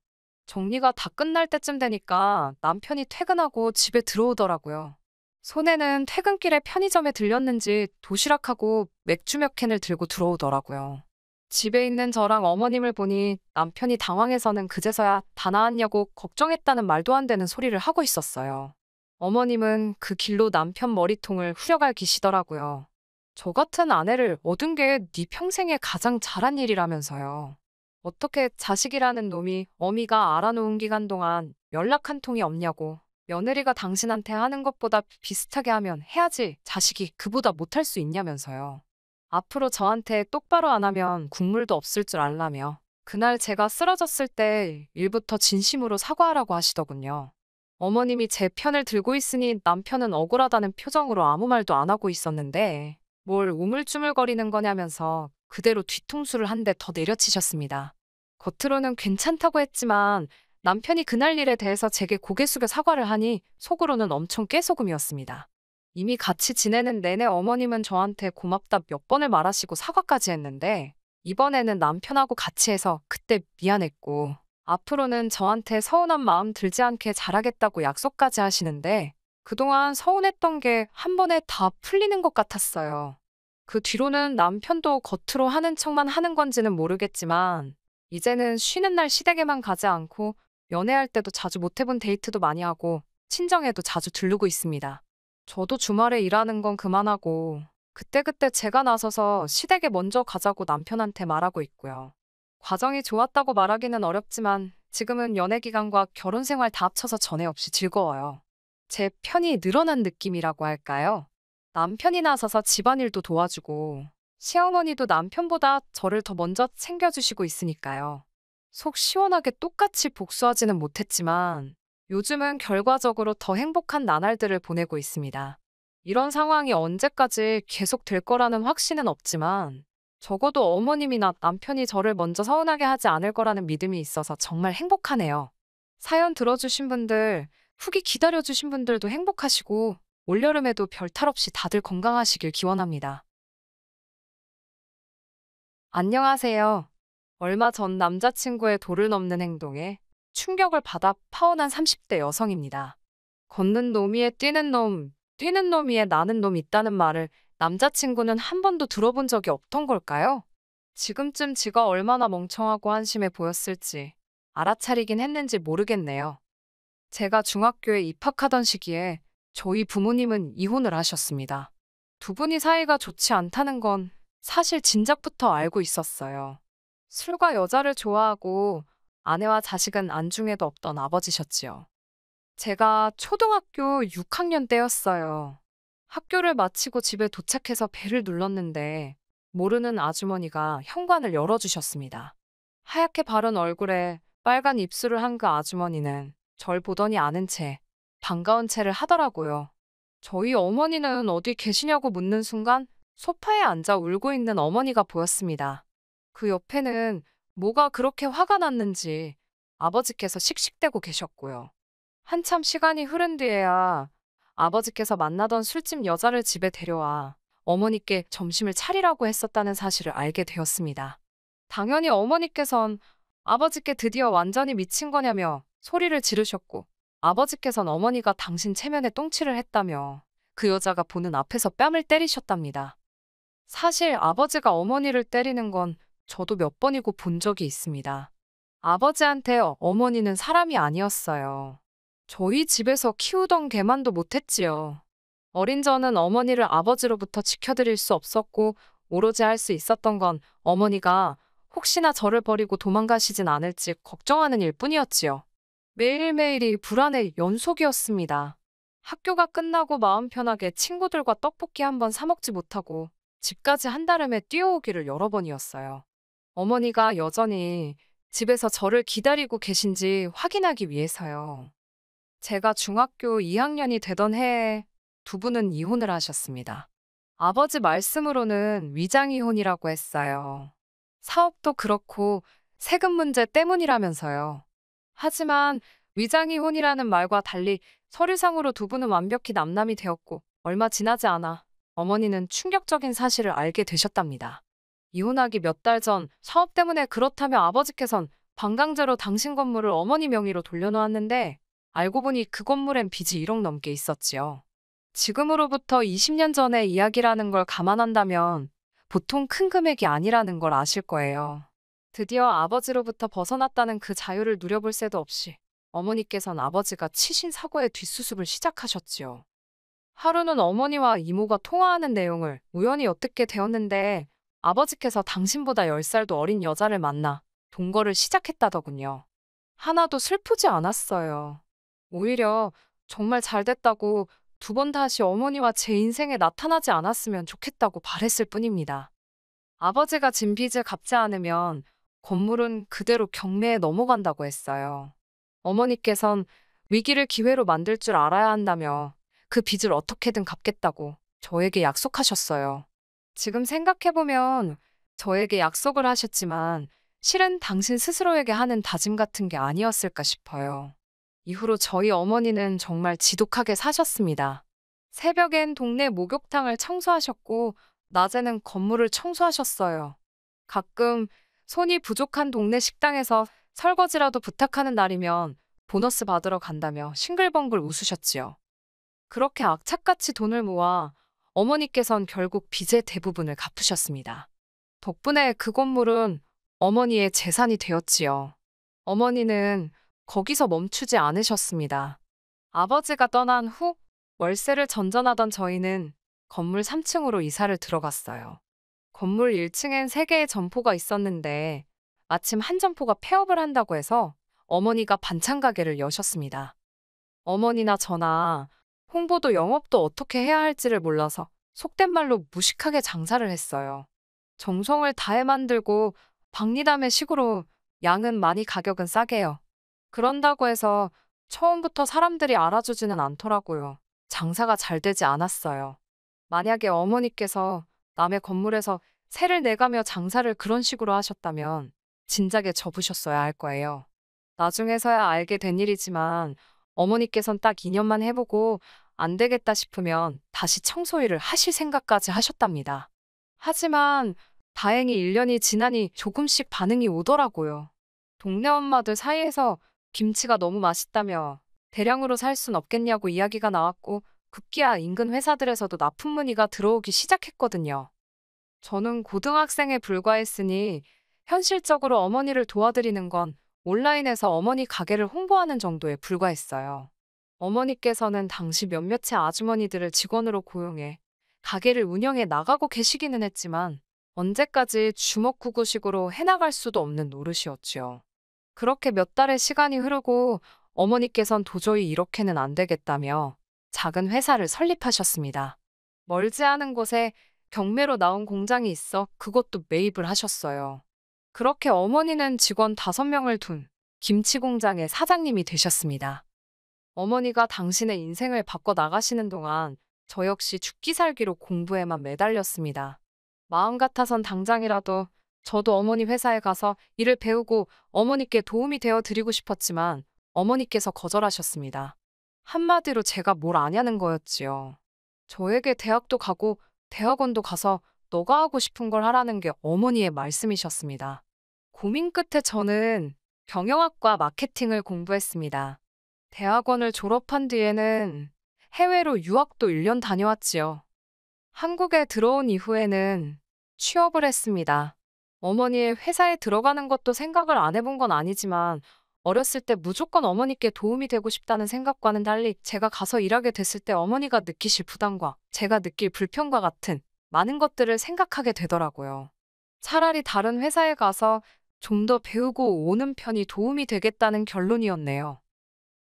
정리가 다 끝날 때쯤 되니까 남편이 퇴근하고 집에 들어오더라고요. 손에는 퇴근길에 편의점에 들렸는지 도시락하고 맥주 몇 캔을 들고 들어오더라고요. 집에 있는 저랑 어머님을 보니 남편이 당황해서는 그제서야 다 나았냐고 걱정했다는 말도 안 되는 소리를 하고 있었어요. 어머님은 그 길로 남편 머리통을 후려갈기시더라고요. 저 같은 아내를 얻은 게 네 평생에 가장 잘한 일이라면서요. 어떻게 자식이라는 놈이 어미가 알아놓은 기간 동안 연락 한 통이 없냐고. 며느리가 당신한테 하는 것보다 비슷하게 하면 해야지 자식이 그보다 못할 수 있냐면서요. 앞으로 저한테 똑바로 안 하면 국물도 없을 줄 알라며 그날 제가 쓰러졌을 때 일부터 진심으로 사과하라고 하시더군요. 어머님이 제 편을 들고 있으니 남편은 억울하다는 표정으로 아무 말도 안 하고 있었는데 뭘 우물쭈물거리는 거냐면서 그대로 뒤통수를 한 대 더 내려치셨습니다. 겉으로는 괜찮다고 했지만 남편이 그날 일에 대해서 제게 고개 숙여 사과를 하니 속으로는 엄청 깨소금이었습니다. 이미 같이 지내는 내내 어머님은 저한테 고맙다 몇 번을 말하시고 사과까지 했는데 이번에는 남편하고 같이 해서 그때 미안했고 앞으로는 저한테 서운한 마음 들지 않게 잘하겠다고 약속까지 하시는데 그동안 서운했던 게 한 번에 다 풀리는 것 같았어요. 그 뒤로는 남편도 겉으로 하는 척만 하는 건지는 모르겠지만 이제는 쉬는 날 시댁에만 가지 않고 연애할 때도 자주 못 해본 데이트도 많이 하고 친정에도 자주 들르고 있습니다. 저도 주말에 일하는 건 그만하고 그때그때 제가 나서서 시댁에 먼저 가자고 남편한테 말하고 있고요. 과정이 좋았다고 말하기는 어렵지만 지금은 연애 기간과 결혼 생활 다 합쳐서 전에 없이 즐거워요. 제 편이 늘어난 느낌이라고 할까요? 남편이 나서서 집안일도 도와주고 시어머니도 남편보다 저를 더 먼저 챙겨주시고 있으니까요. 속 시원하게 똑같이 복수하지는 못했지만 요즘은 결과적으로 더 행복한 나날들을 보내고 있습니다. 이런 상황이 언제까지 계속 될 거라는 확신은 없지만 적어도 어머님이나 남편이 저를 먼저 서운하게 하지 않을 거라는 믿음이 있어서 정말 행복하네요. 사연 들어주신 분들, 후기 기다려주신 분들도 행복하시고 올여름에도 별탈 없이 다들 건강하시길 기원합니다. 안녕하세요. 얼마 전 남자친구의 도를 넘는 행동에 충격을 받아 파혼한 30대 여성입니다. 걷는 놈 위에 뛰는 놈, 뛰는 놈 위에 나는 놈 있다는 말을 남자친구는 한 번도 들어본 적이 없던 걸까요? 지금쯤 지가 얼마나 멍청하고 한심해 보였을지 알아차리긴 했는지 모르겠네요. 제가 중학교에 입학하던 시기에 저희 부모님은 이혼을 하셨습니다. 두 분이 사이가 좋지 않다는 건 사실 진작부터 알고 있었어요. 술과 여자를 좋아하고 아내와 자식은 안중에도 없던 아버지셨지요. 제가 초등학교 6학년 때였어요. 학교를 마치고 집에 도착해서 벨을 눌렀는데 모르는 아주머니가 현관을 열어주셨습니다. 하얗게 바른 얼굴에 빨간 입술을 한 그 아주머니는 절 보더니 아는 채 반가운 채를 하더라고요. 저희 어머니는 어디 계시냐고 묻는 순간 소파에 앉아 울고 있는 어머니가 보였습니다. 그 옆에는 뭐가 그렇게 화가 났는지 아버지께서 씩씩대고 계셨고요. 한참 시간이 흐른 뒤에야 아버지께서 만나던 술집 여자를 집에 데려와 어머니께 점심을 차리라고 했었다는 사실을 알게 되었습니다. 당연히 어머니께선 아버지께 드디어 완전히 미친 거냐며 소리를 지르셨고 아버지께선 어머니가 당신 체면에 똥칠을 했다며 그 여자가 보는 앞에서 뺨을 때리셨답니다. 사실 아버지가 어머니를 때리는 건 저도 몇 번이고 본 적이 있습니다. 아버지한테 어머니는 사람이 아니었어요. 저희 집에서 키우던 개만도 못했지요. 어린 저는 어머니를 아버지로부터 지켜드릴 수 없었고 오로지 할 수 있었던 건 어머니가 혹시나 저를 버리고 도망가시진 않을지 걱정하는 일뿐이었지요. 매일매일이 불안의 연속이었습니다. 학교가 끝나고 마음 편하게 친구들과 떡볶이 한 번 사 먹지 못하고 집까지 한달음에 뛰어오기를 여러 번이었어요. 어머니가 여전히 집에서 저를 기다리고 계신지 확인하기 위해서요. 제가 중학교 2학년이 되던 해에 두 분은 이혼을 하셨습니다. 아버지 말씀으로는 위장이혼이라고 했어요. 사업도 그렇고 세금 문제 때문이라면서요. 하지만 위장이혼이라는 말과 달리 서류상으로 두 분은 완벽히 남남이 되었고 얼마 지나지 않아 어머니는 충격적인 사실을 알게 되셨답니다. 이혼하기 몇 달 전 사업 때문에 그렇다며 아버지께선 반강제로 당신 건물을 어머니 명의로 돌려놓았는데 알고 보니 그 건물엔 빚이 1억 넘게 있었지요. 지금으로부터 20년 전의 이야기라는 걸 감안한다면 보통 큰 금액이 아니라는 걸 아실 거예요. 드디어 아버지로부터 벗어났다는 그 자유를 누려볼 새도 없이 어머니께선 아버지가 치신 사고의 뒷수습을 시작하셨지요. 하루는 어머니와 이모가 통화하는 내용을 우연히 엿듣게 되었는데 아버지께서 당신보다 10살도 어린 여자를 만나 동거를 시작했다더군요. 하나도 슬프지 않았어요. 오히려 정말 잘 됐다고 두 번 다시 어머니와 제 인생에 나타나지 않았으면 좋겠다고 바랬을 뿐입니다. 아버지가 진 빚을 갚지 않으면 건물은 그대로 경매에 넘어간다고 했어요. 어머니께선 위기를 기회로 만들 줄 알아야 한다며 그 빚을 어떻게든 갚겠다고 저에게 약속하셨어요. 지금 생각해보면 저에게 약속을 하셨지만 실은 당신 스스로에게 하는 다짐 같은 게 아니었을까 싶어요. 이후로 저희 어머니는 정말 지독하게 사셨습니다. 새벽엔 동네 목욕탕을 청소하셨고 낮에는 건물을 청소하셨어요. 가끔 손이 부족한 동네 식당에서 설거지라도 부탁하는 날이면 보너스 받으러 간다며 싱글벙글 웃으셨지요. 그렇게 악착같이 돈을 모아 어머니께선 결국 빚의 대부분을 갚으셨습니다. 덕분에 그 건물은 어머니의 재산이 되었지요. 어머니는 거기서 멈추지 않으셨습니다. 아버지가 떠난 후 월세를 전전하던 저희는 건물 3층으로 이사를 들어갔어요. 건물 1층엔 3개의 점포가 있었는데 마침 한 점포가 폐업을 한다고 해서 어머니가 반찬 가게를 여셨습니다. 어머니나 저나 홍보도 영업도 어떻게 해야 할지를 몰라서 속된 말로 무식하게 장사를 했어요. 정성을 다해 만들고 박리담의 식으로 양은 많이 가격은 싸게요. 그런다고 해서 처음부터 사람들이 알아주지는 않더라고요. 장사가 잘 되지 않았어요. 만약에 어머니께서 남의 건물에서 세를 내가며 장사를 그런 식으로 하셨다면 진작에 접으셨어야 할 거예요. 나중에서야 알게 된 일이지만 어머니께선 딱 2년만 해보고 안 되겠다 싶으면 다시 청소일을 하실 생각까지 하셨답니다. 하지만 다행히 1년이 지나니 조금씩 반응이 오더라고요. 동네 엄마들 사이에서 김치가 너무 맛있다며 대량으로 살 순 없겠냐고 이야기가 나왔고 급기야 인근 회사들에서도 납품 문의가 들어오기 시작했거든요. 저는 고등학생에 불과했으니 현실적으로 어머니를 도와드리는 건 온라인에서 어머니 가게를 홍보하는 정도에 불과했어요. 어머니께서는 당시 몇몇의 아주머니들을 직원으로 고용해 가게를 운영해 나가고 계시기는 했지만 언제까지 주먹구구식으로 해나갈 수도 없는 노릇이었지요. 그렇게 몇 달의 시간이 흐르고 어머니께선 도저히 이렇게는 안 되겠다며 작은 회사를 설립하셨습니다. 멀지 않은 곳에 경매로 나온 공장이 있어 그것도 매입을 하셨어요. 그렇게 어머니는 직원 5명을 둔 김치 공장의 사장님이 되셨습니다. 어머니가 당신의 인생을 바꿔 나가시는 동안 저 역시 죽기 살기로 공부에만 매달렸습니다. 마음 같아선 당장이라도 저도 어머니 회사에 가서 일을 배우고 어머니께 도움이 되어 드리고 싶었지만 어머니께서 거절하셨습니다. 한마디로 제가 뭘 아냐는 거였지요. 저에게 대학도 가고 대학원도 가서 너가 하고 싶은 걸 하라는 게 어머니의 말씀이셨습니다. 고민 끝에 저는 경영학과 마케팅을 공부했습니다. 대학원을 졸업한 뒤에는 해외로 유학도 1년 다녀왔지요. 한국에 들어온 이후에는 취업을 했습니다. 어머니의 회사에 들어가는 것도 생각을 안 해본 건 아니지만 어렸을 때 무조건 어머니께 도움이 되고 싶다는 생각과는 달리 제가 가서 일하게 됐을 때 어머니가 느끼실 부담과 제가 느낄 불편과 같은 많은 것들을 생각하게 되더라고요. 차라리 다른 회사에 가서 좀 더 배우고 오는 편이 도움이 되겠다는 결론이었네요.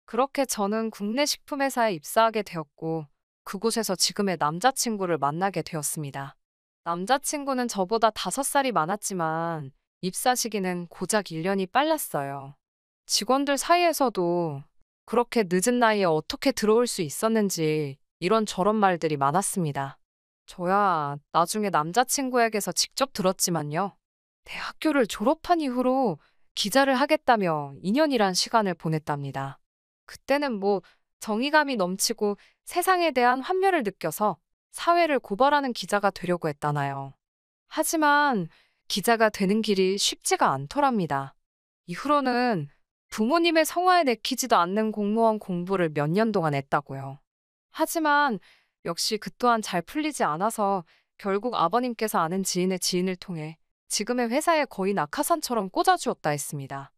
그렇게 저는 국내 식품회사에 입사하게 되었고 그곳에서 지금의 남자친구를 만나게 되었습니다. 남자친구는 저보다 5살이 많았지만 입사 시기는 고작 1년이 빨랐어요. 직원들 사이에서도 그렇게 늦은 나이에 어떻게 들어올 수 있었는지 이런저런 말들이 많았습니다. 저야 나중에 남자친구에게서 직접 들었지만요. 대학교를 졸업한 이후로 기자를 하겠다며 2년이란 시간을 보냈답니다. 그때는 뭐 정의감이 넘치고 세상에 대한 환멸을 느껴서 사회를 고발하는 기자가 되려고 했다나요. 하지만 기자가 되는 길이 쉽지가 않더랍니다. 이후로는 부모님의 성화에 내키지도 않는 공무원 공부를 몇 년 동안 했다고요. 하지만 역시 그 또한 잘 풀리지 않아서 결국 아버님께서 아는 지인의 지인을 통해 지금의 회사에 거의 낙하산처럼 꽂아주었다 했습니다.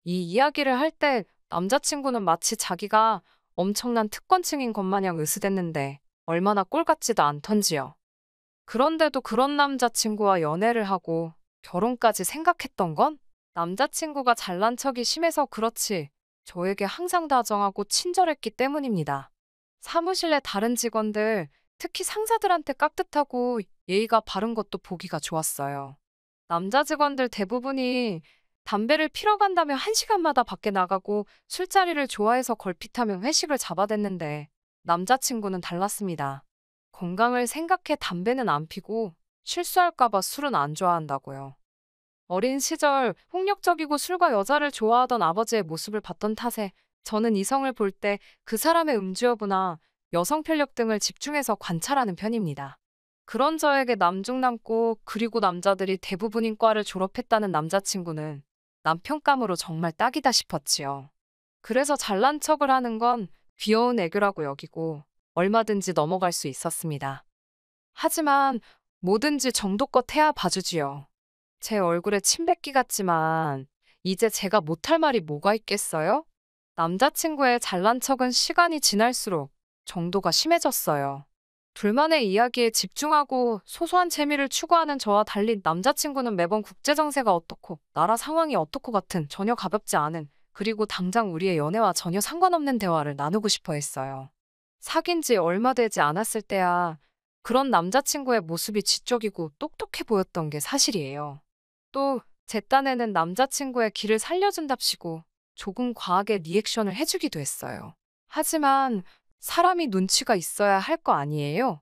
이 이야기를 할 때 남자친구는 마치 자기가 엄청난 특권층인 것 마냥 으스댔는데 얼마나 꼴 같지도 않던지요. 그런데도 그런 남자친구와 연애를 하고 결혼까지 생각했던 건 남자친구가 잘난 척이 심해서 그렇지 저에게 항상 다정하고 친절했기 때문입니다. 사무실 내 다른 직원들, 특히 상사들한테 깍듯하고 예의가 바른 것도 보기가 좋았어요. 남자 직원들 대부분이 담배를 피러 간다며 1시간마다 밖에 나가고 술자리를 좋아해서 걸핏하면 회식을 잡아댔는데 남자친구는 달랐습니다. 건강을 생각해 담배는 안 피고 실수할까봐 술은 안 좋아한다고요. 어린 시절 폭력적이고 술과 여자를 좋아하던 아버지의 모습을 봤던 탓에 저는 이성을 볼 때 그 사람의 음주 여부나 여성 편력 등을 집중해서 관찰하는 편입니다. 그런 저에게 남중남고 그리고 남자들이 대부분인 과를 졸업했다는 남자친구는 남편감으로 정말 딱이다 싶었지요. 그래서 잘난 척을 하는 건 귀여운 애교라고 여기고 얼마든지 넘어갈 수 있었습니다. 하지만 뭐든지 정도껏 해야 봐주지요. 제 얼굴에 침 뱉기 같지만 이제 제가 못할 말이 뭐가 있겠어요? 남자친구의 잘난 척은 시간이 지날수록 정도가 심해졌어요. 둘만의 이야기에 집중하고 소소한 재미를 추구하는 저와 달리 남자친구는 매번 국제정세가 어떻고 나라 상황이 어떻고 같은 전혀 가볍지 않은 그리고 당장 우리의 연애와 전혀 상관없는 대화를 나누고 싶어 했어요. 사귄 지 얼마 되지 않았을 때야 그런 남자친구의 모습이 지적이고 똑똑해 보였던 게 사실이에요. 또 제 딴에는 남자친구의 기를 살려준답시고 조금 과하게 리액션을 해주기도 했어요. 하지만 사람이 눈치가 있어야 할 거 아니에요?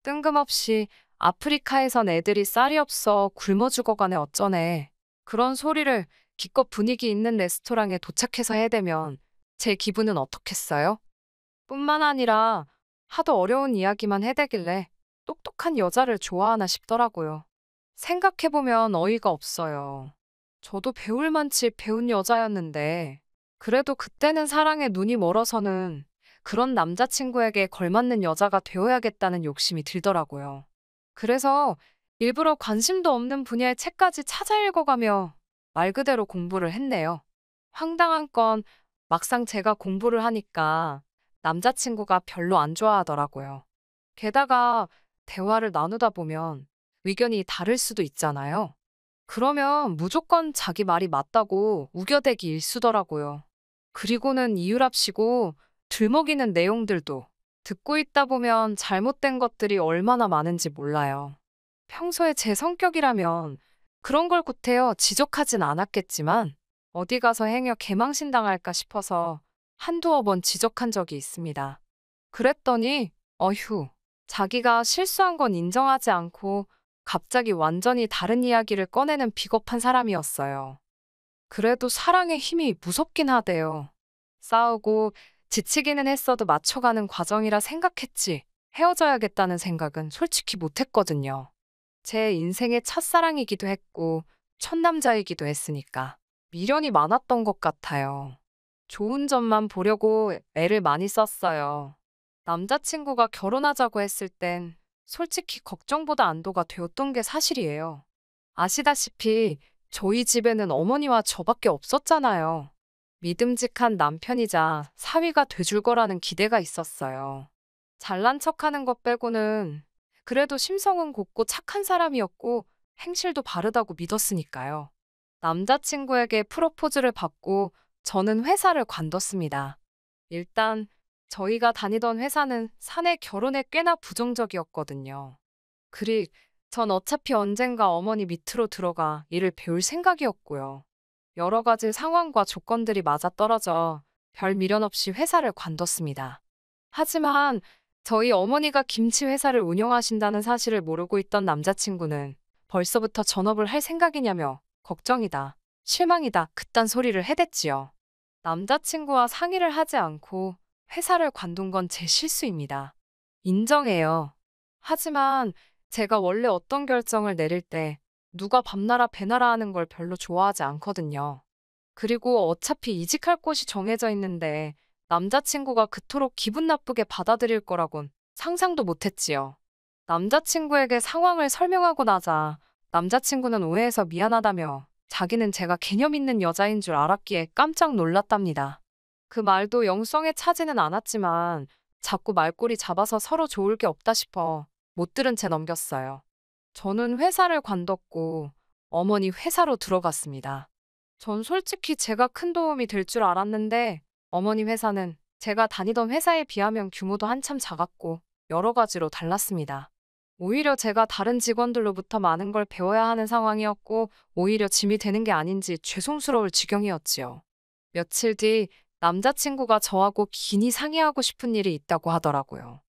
뜬금없이 아프리카에선 애들이 쌀이 없어 굶어 죽어가네 어쩌네. 그런 소리를 기껏 분위기 있는 레스토랑에 도착해서 해대면 제 기분은 어떻겠어요? 뿐만 아니라 하도 어려운 이야기만 해대길래 똑똑한 여자를 좋아하나 싶더라고요. 생각해보면 어이가 없어요. 저도 배울 만치 배운 여자였는데 그래도 그때는 사랑에 눈이 멀어서는 그런 남자친구에게 걸맞는 여자가 되어야겠다는 욕심이 들더라고요. 그래서 일부러 관심도 없는 분야의 책까지 찾아 읽어가며 말 그대로 공부를 했네요. 황당한 건 막상 제가 공부를 하니까 남자친구가 별로 안 좋아하더라고요. 게다가 대화를 나누다 보면 의견이 다를 수도 있잖아요. 그러면 무조건 자기 말이 맞다고 우겨대기 일쑤더라고요. 그리고는 이유랍시고 들먹이는 내용들도 듣고 있다 보면 잘못된 것들이 얼마나 많은지 몰라요. 평소에 제 성격이라면 그런 걸 구태여 지적하진 않았겠지만 어디 가서 행여 개망신 당할까 싶어서 한두어 번 지적한 적이 있습니다. 그랬더니 어휴, 자기가 실수한 건 인정하지 않고 갑자기 완전히 다른 이야기를 꺼내는 비겁한 사람이었어요. 그래도 사랑의 힘이 무섭긴 하대요. 싸우고 지치기는 했어도 맞춰가는 과정이라 생각했지 헤어져야겠다는 생각은 솔직히 못했거든요. 제 인생의 첫사랑이기도 했고 첫 남자이기도 했으니까 미련이 많았던 것 같아요. 좋은 점만 보려고 애를 많이 썼어요. 남자친구가 결혼하자고 했을 땐 솔직히 걱정보다 안도가 되었던 게 사실이에요. 아시다시피 저희 집에는 어머니와 저밖에 없었잖아요. 믿음직한 남편이자 사위가 돼줄 거라는 기대가 있었어요. 잘난 척하는 것 빼고는 그래도 심성은 곱고 착한 사람이었고 행실도 바르다고 믿었으니까요. 남자친구에게 프로포즈를 받고 저는 회사를 관뒀습니다. 일단 저희가 다니던 회사는 사내 결혼에 꽤나 부정적이었거든요. 그리 전 어차피 언젠가 어머니 밑으로 들어가 일을 배울 생각이었고요. 여러 가지 상황과 조건들이 맞아떨어져 별 미련 없이 회사를 관뒀습니다. 하지만 저희 어머니가 김치 회사를 운영하신다는 사실을 모르고 있던 남자친구는 벌써부터 전업을 할 생각이냐며 걱정이다, 실망이다 그딴 소리를 해댔지요. 남자친구와 상의를 하지 않고 회사를 관둔 건 제 실수입니다. 인정해요. 하지만 제가 원래 어떤 결정을 내릴 때 누가 밤나라 배나라 하는 걸 별로 좋아하지 않거든요. 그리고 어차피 이직할 곳이 정해져 있는데 남자친구가 그토록 기분 나쁘게 받아들일 거라곤 상상도 못했지요. 남자친구에게 상황을 설명하고 나자 남자친구는 오해해서 미안하다며 자기는 제가 개념 있는 여자인 줄 알았기에 깜짝 놀랐답니다. 그 말도 영성에 차지는 않았지만 자꾸 말꼬리 잡아서 서로 좋을 게 없다 싶어 못 들은 채 넘겼어요. 저는 회사를 관뒀고 어머니 회사로 들어갔습니다. 전 솔직히 제가 큰 도움이 될 줄 알았는데 어머니 회사는 제가 다니던 회사에 비하면 규모도 한참 작았고 여러 가지로 달랐습니다. 오히려 제가 다른 직원들로부터 많은 걸 배워야 하는 상황이었고, 오히려 짐이 되는 게 아닌지 죄송스러울 지경이었지요. 며칠 뒤 남자친구가 저하고 긴히 상의하고 싶은 일이 있다고 하더라고요.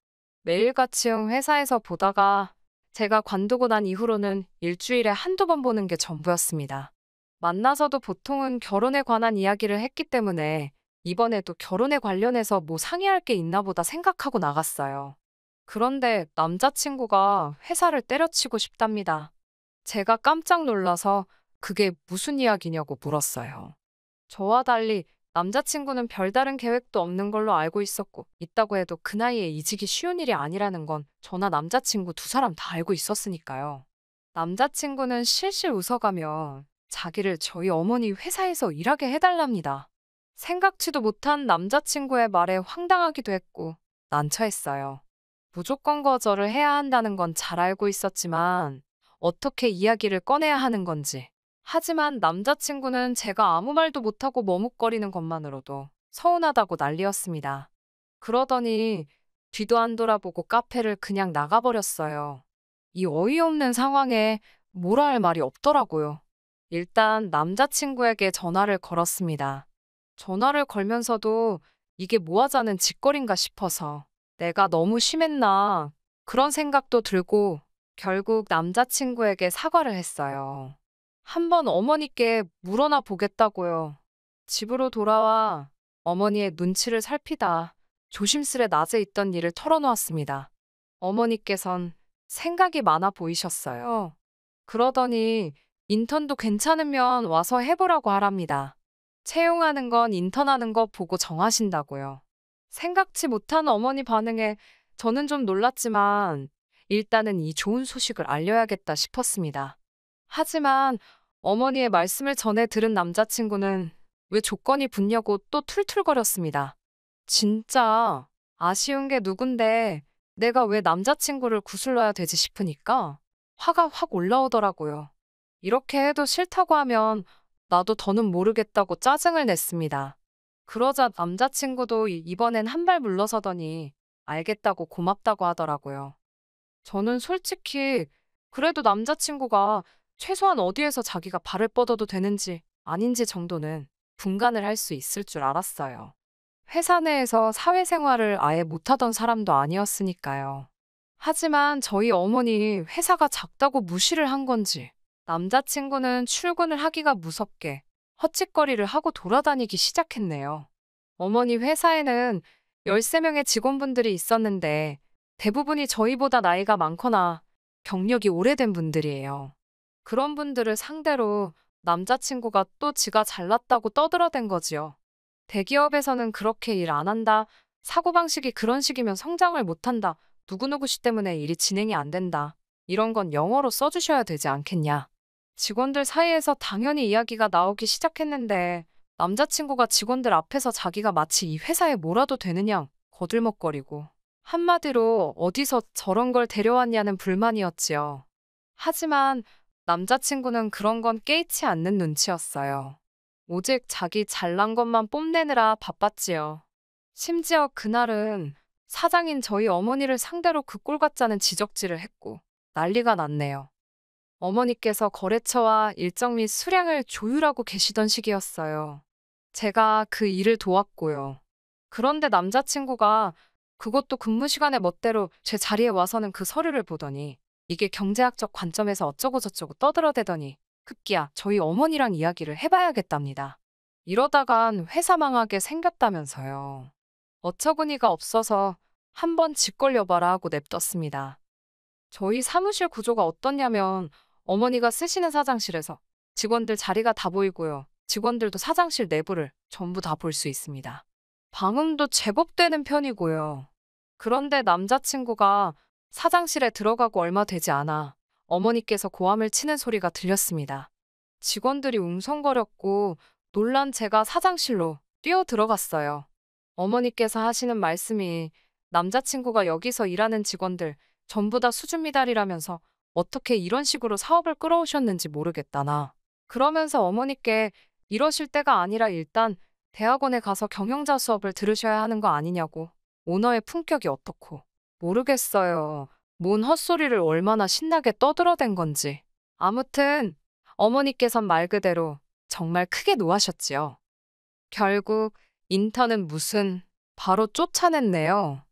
매일같이 회사에서 보다가 제가 관두고 난 이후로는 일주일에 한두 번 보는 게 전부였습니다. 만나서도 보통은 결혼에 관한 이야기를 했기 때문에 이번에도 결혼에 관련해서 뭐 상의할 게 있나 보다 생각하고 나갔어요. 그런데 남자친구가 회사를 때려치고 싶답니다. 제가 깜짝 놀라서 그게 무슨 이야기냐고 물었어요. 저와 달리 남자친구는 별다른 계획도 없는 걸로 알고 있었고, 있다고 해도 그 나이에 이직이 쉬운 일이 아니라는 건 저나 남자친구 두 사람 다 알고 있었으니까요. 남자친구는 실실 웃어가며 자기를 저희 어머니 회사에서 일하게 해달랍니다. 생각지도 못한 남자친구의 말에 황당하기도 했고 난처했어요. 무조건 거절을 해야 한다는 건 잘 알고 있었지만 어떻게 이야기를 꺼내야 하는 건지. 하지만 남자친구는 제가 아무 말도 못하고 머뭇거리는 것만으로도 서운하다고 난리였습니다. 그러더니 뒤도 안 돌아보고 카페를 그냥 나가버렸어요. 이 어이없는 상황에 뭐라 할 말이 없더라고요. 일단 남자친구에게 전화를 걸었습니다. 전화를 걸면서도 이게 뭐 하자는 짓거리인가 싶어서 내가 너무 심했나 그런 생각도 들고 결국 남자친구에게 사과를 했어요. 한번 어머니께 물어나 보겠다고요. 집으로 돌아와 어머니의 눈치를 살피다 조심스레 낮에 있던 일을 털어놓았습니다. 어머니께선 생각이 많아 보이셨어요. 그러더니 인턴도 괜찮으면 와서 해보라고 하랍니다. 채용하는 건 인턴하는 거 보고 정하신다고요. 생각지 못한 어머니 반응에 저는 좀 놀랐지만 일단은 이 좋은 소식을 알려야겠다 싶었습니다. 하지만 어머니의 말씀을 전해 들은 남자친구는 왜 조건이 붙냐고 또 툴툴거렸습니다. 진짜 아쉬운 게 누군데 내가 왜 남자친구를 구슬러야 되지 싶으니까 화가 확 올라오더라고요. 이렇게 해도 싫다고 하면 나도 더는 모르겠다고 짜증을 냈습니다. 그러자 남자친구도 이번엔 한 발 물러서더니 알겠다고 고맙다고 하더라고요. 저는 솔직히 그래도 남자친구가 최소한 어디에서 자기가 발을 뻗어도 되는지 아닌지 정도는 분간을 할 수 있을 줄 알았어요. 회사 내에서 사회생활을 아예 못하던 사람도 아니었으니까요. 하지만 저희 어머니 회사가 작다고 무시를 한 건지 남자친구는 출근을 하기가 무섭게 헛짓거리를 하고 돌아다니기 시작했네요. 어머니 회사에는 13명의 직원분들이 있었는데 대부분이 저희보다 나이가 많거나 경력이 오래된 분들이에요. 그런 분들을 상대로 남자친구가 또 지가 잘났다고 떠들어댄 거지요. 대기업에서는 그렇게 일 안 한다. 사고방식이 그런 식이면 성장을 못한다. 누구누구 씨 때문에 일이 진행이 안 된다. 이런 건 영어로 써주셔야 되지 않겠냐. 직원들 사이에서 당연히 이야기가 나오기 시작했는데 남자친구가 직원들 앞에서 자기가 마치 이 회사에 뭐라도 되느냐 거들먹거리고 한마디로 어디서 저런 걸 데려왔냐는 불만이었지요. 하지만 남자친구는 그런 건 깨이치 않는 눈치였어요. 오직 자기 잘난 것만 뽐내느라 바빴지요. 심지어 그날은 사장인 저희 어머니를 상대로 그 꼴 같자는 지적질을 했고 난리가 났네요. 어머니께서 거래처와 일정 및 수량을 조율하고 계시던 시기였어요. 제가 그 일을 도왔고요. 그런데 남자친구가 그것도 근무 시간에 멋대로 제 자리에 와서는 그 서류를 보더니 이게 경제학적 관점에서 어쩌고저쩌고 떠들어대더니 급기야 저희 어머니랑 이야기를 해봐야겠답니다. 이러다간 회사 망하게 생겼다면서요. 어처구니가 없어서 한번 집 걸려봐라 하고 냅뒀습니다. 저희 사무실 구조가 어떻냐면 어머니가 쓰시는 사장실에서 직원들 자리가 다 보이고요. 직원들도 사장실 내부를 전부 다 볼 수 있습니다. 방음도 제법 되는 편이고요. 그런데 남자친구가 사장실에 들어가고 얼마 되지 않아 어머니께서 고함을 치는 소리가 들렸습니다. 직원들이 웅성거렸고 놀란 제가 사장실로 뛰어 들어갔어요. 어머니께서 하시는 말씀이 남자친구가 여기서 일하는 직원들 전부 다 수준 미달이라면서 어떻게 이런 식으로 사업을 끌어오셨는지 모르겠다나. 그러면서 어머니께 이러실 때가 아니라 일단 대학원에 가서 경영자 수업을 들으셔야 하는 거 아니냐고. 오너의 품격이 어떻고. 모르겠어요. 뭔 헛소리를 얼마나 신나게 떠들어댄 건지. 아무튼 어머니께선 말 그대로 정말 크게 노하셨지요. 결국 인턴은 무슨 바로 쫓아냈네요.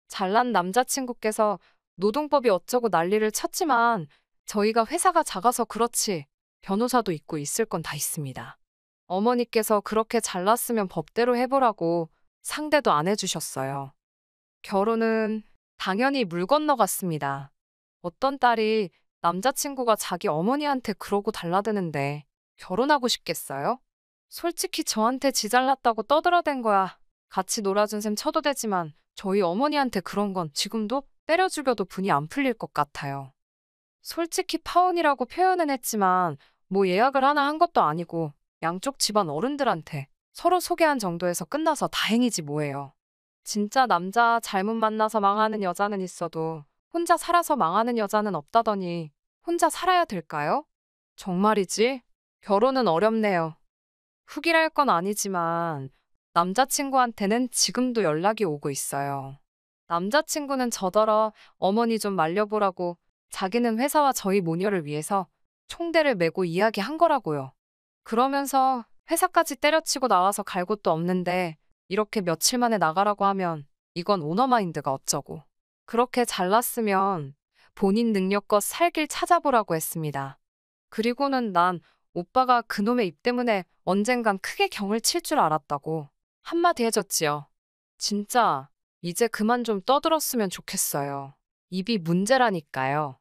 잘난 남자친구께서 노동법이 어쩌고 난리를 쳤지만 저희가 회사가 작아서 그렇지 변호사도 있고 있을 건 다 있습니다. 어머니께서 그렇게 잘났으면 법대로 해보라고 상대도 안 해주셨어요. 결혼은 당연히 물 건너갔습니다. 어떤 딸이 남자친구가 자기 어머니한테 그러고 달라드는데 결혼하고 싶겠어요? 솔직히 저한테 지 잘났다고 떠들어댄 거야. 같이 놀아준 셈 쳐도 되지만 저희 어머니한테 그런 건 지금도 때려 죽여도 분이 안 풀릴 것 같아요. 솔직히 파혼이라고 표현은 했지만 뭐 예약을 하나 한 것도 아니고 양쪽 집안 어른들한테 서로 소개한 정도에서 끝나서 다행이지 뭐예요. 진짜 남자 잘못 만나서 망하는 여자는 있어도 혼자 살아서 망하는 여자는 없다더니 혼자 살아야 될까요? 정말이지? 결혼은 어렵네요. 훅이랄 건 아니지만 남자친구한테는 지금도 연락이 오고 있어요. 남자친구는 저더러 어머니 좀 말려보라고 자기는 회사와 저희 모녀를 위해서 총대를 메고 이야기한 거라고요. 그러면서 회사까지 때려치고 나와서 갈 곳도 없는데 이렇게 며칠 만에 나가라고 하면 이건 오너마인드가 어쩌고. 그렇게 잘났으면 본인 능력껏 살 길 찾아보라고 했습니다. 그리고는 난 오빠가 그놈의 입 때문에 언젠간 크게 경을 칠 줄 알았다고 한마디 해줬지요. 진짜 이제 그만 좀 떠들었으면 좋겠어요. 입이 문제라니까요.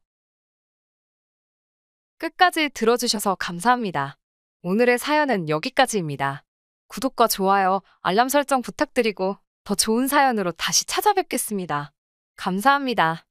끝까지 들어주셔서 감사합니다. 오늘의 사연은 여기까지입니다. 구독과 좋아요, 알람 설정 부탁드리고 더 좋은 사연으로 다시 찾아뵙겠습니다. 감사합니다.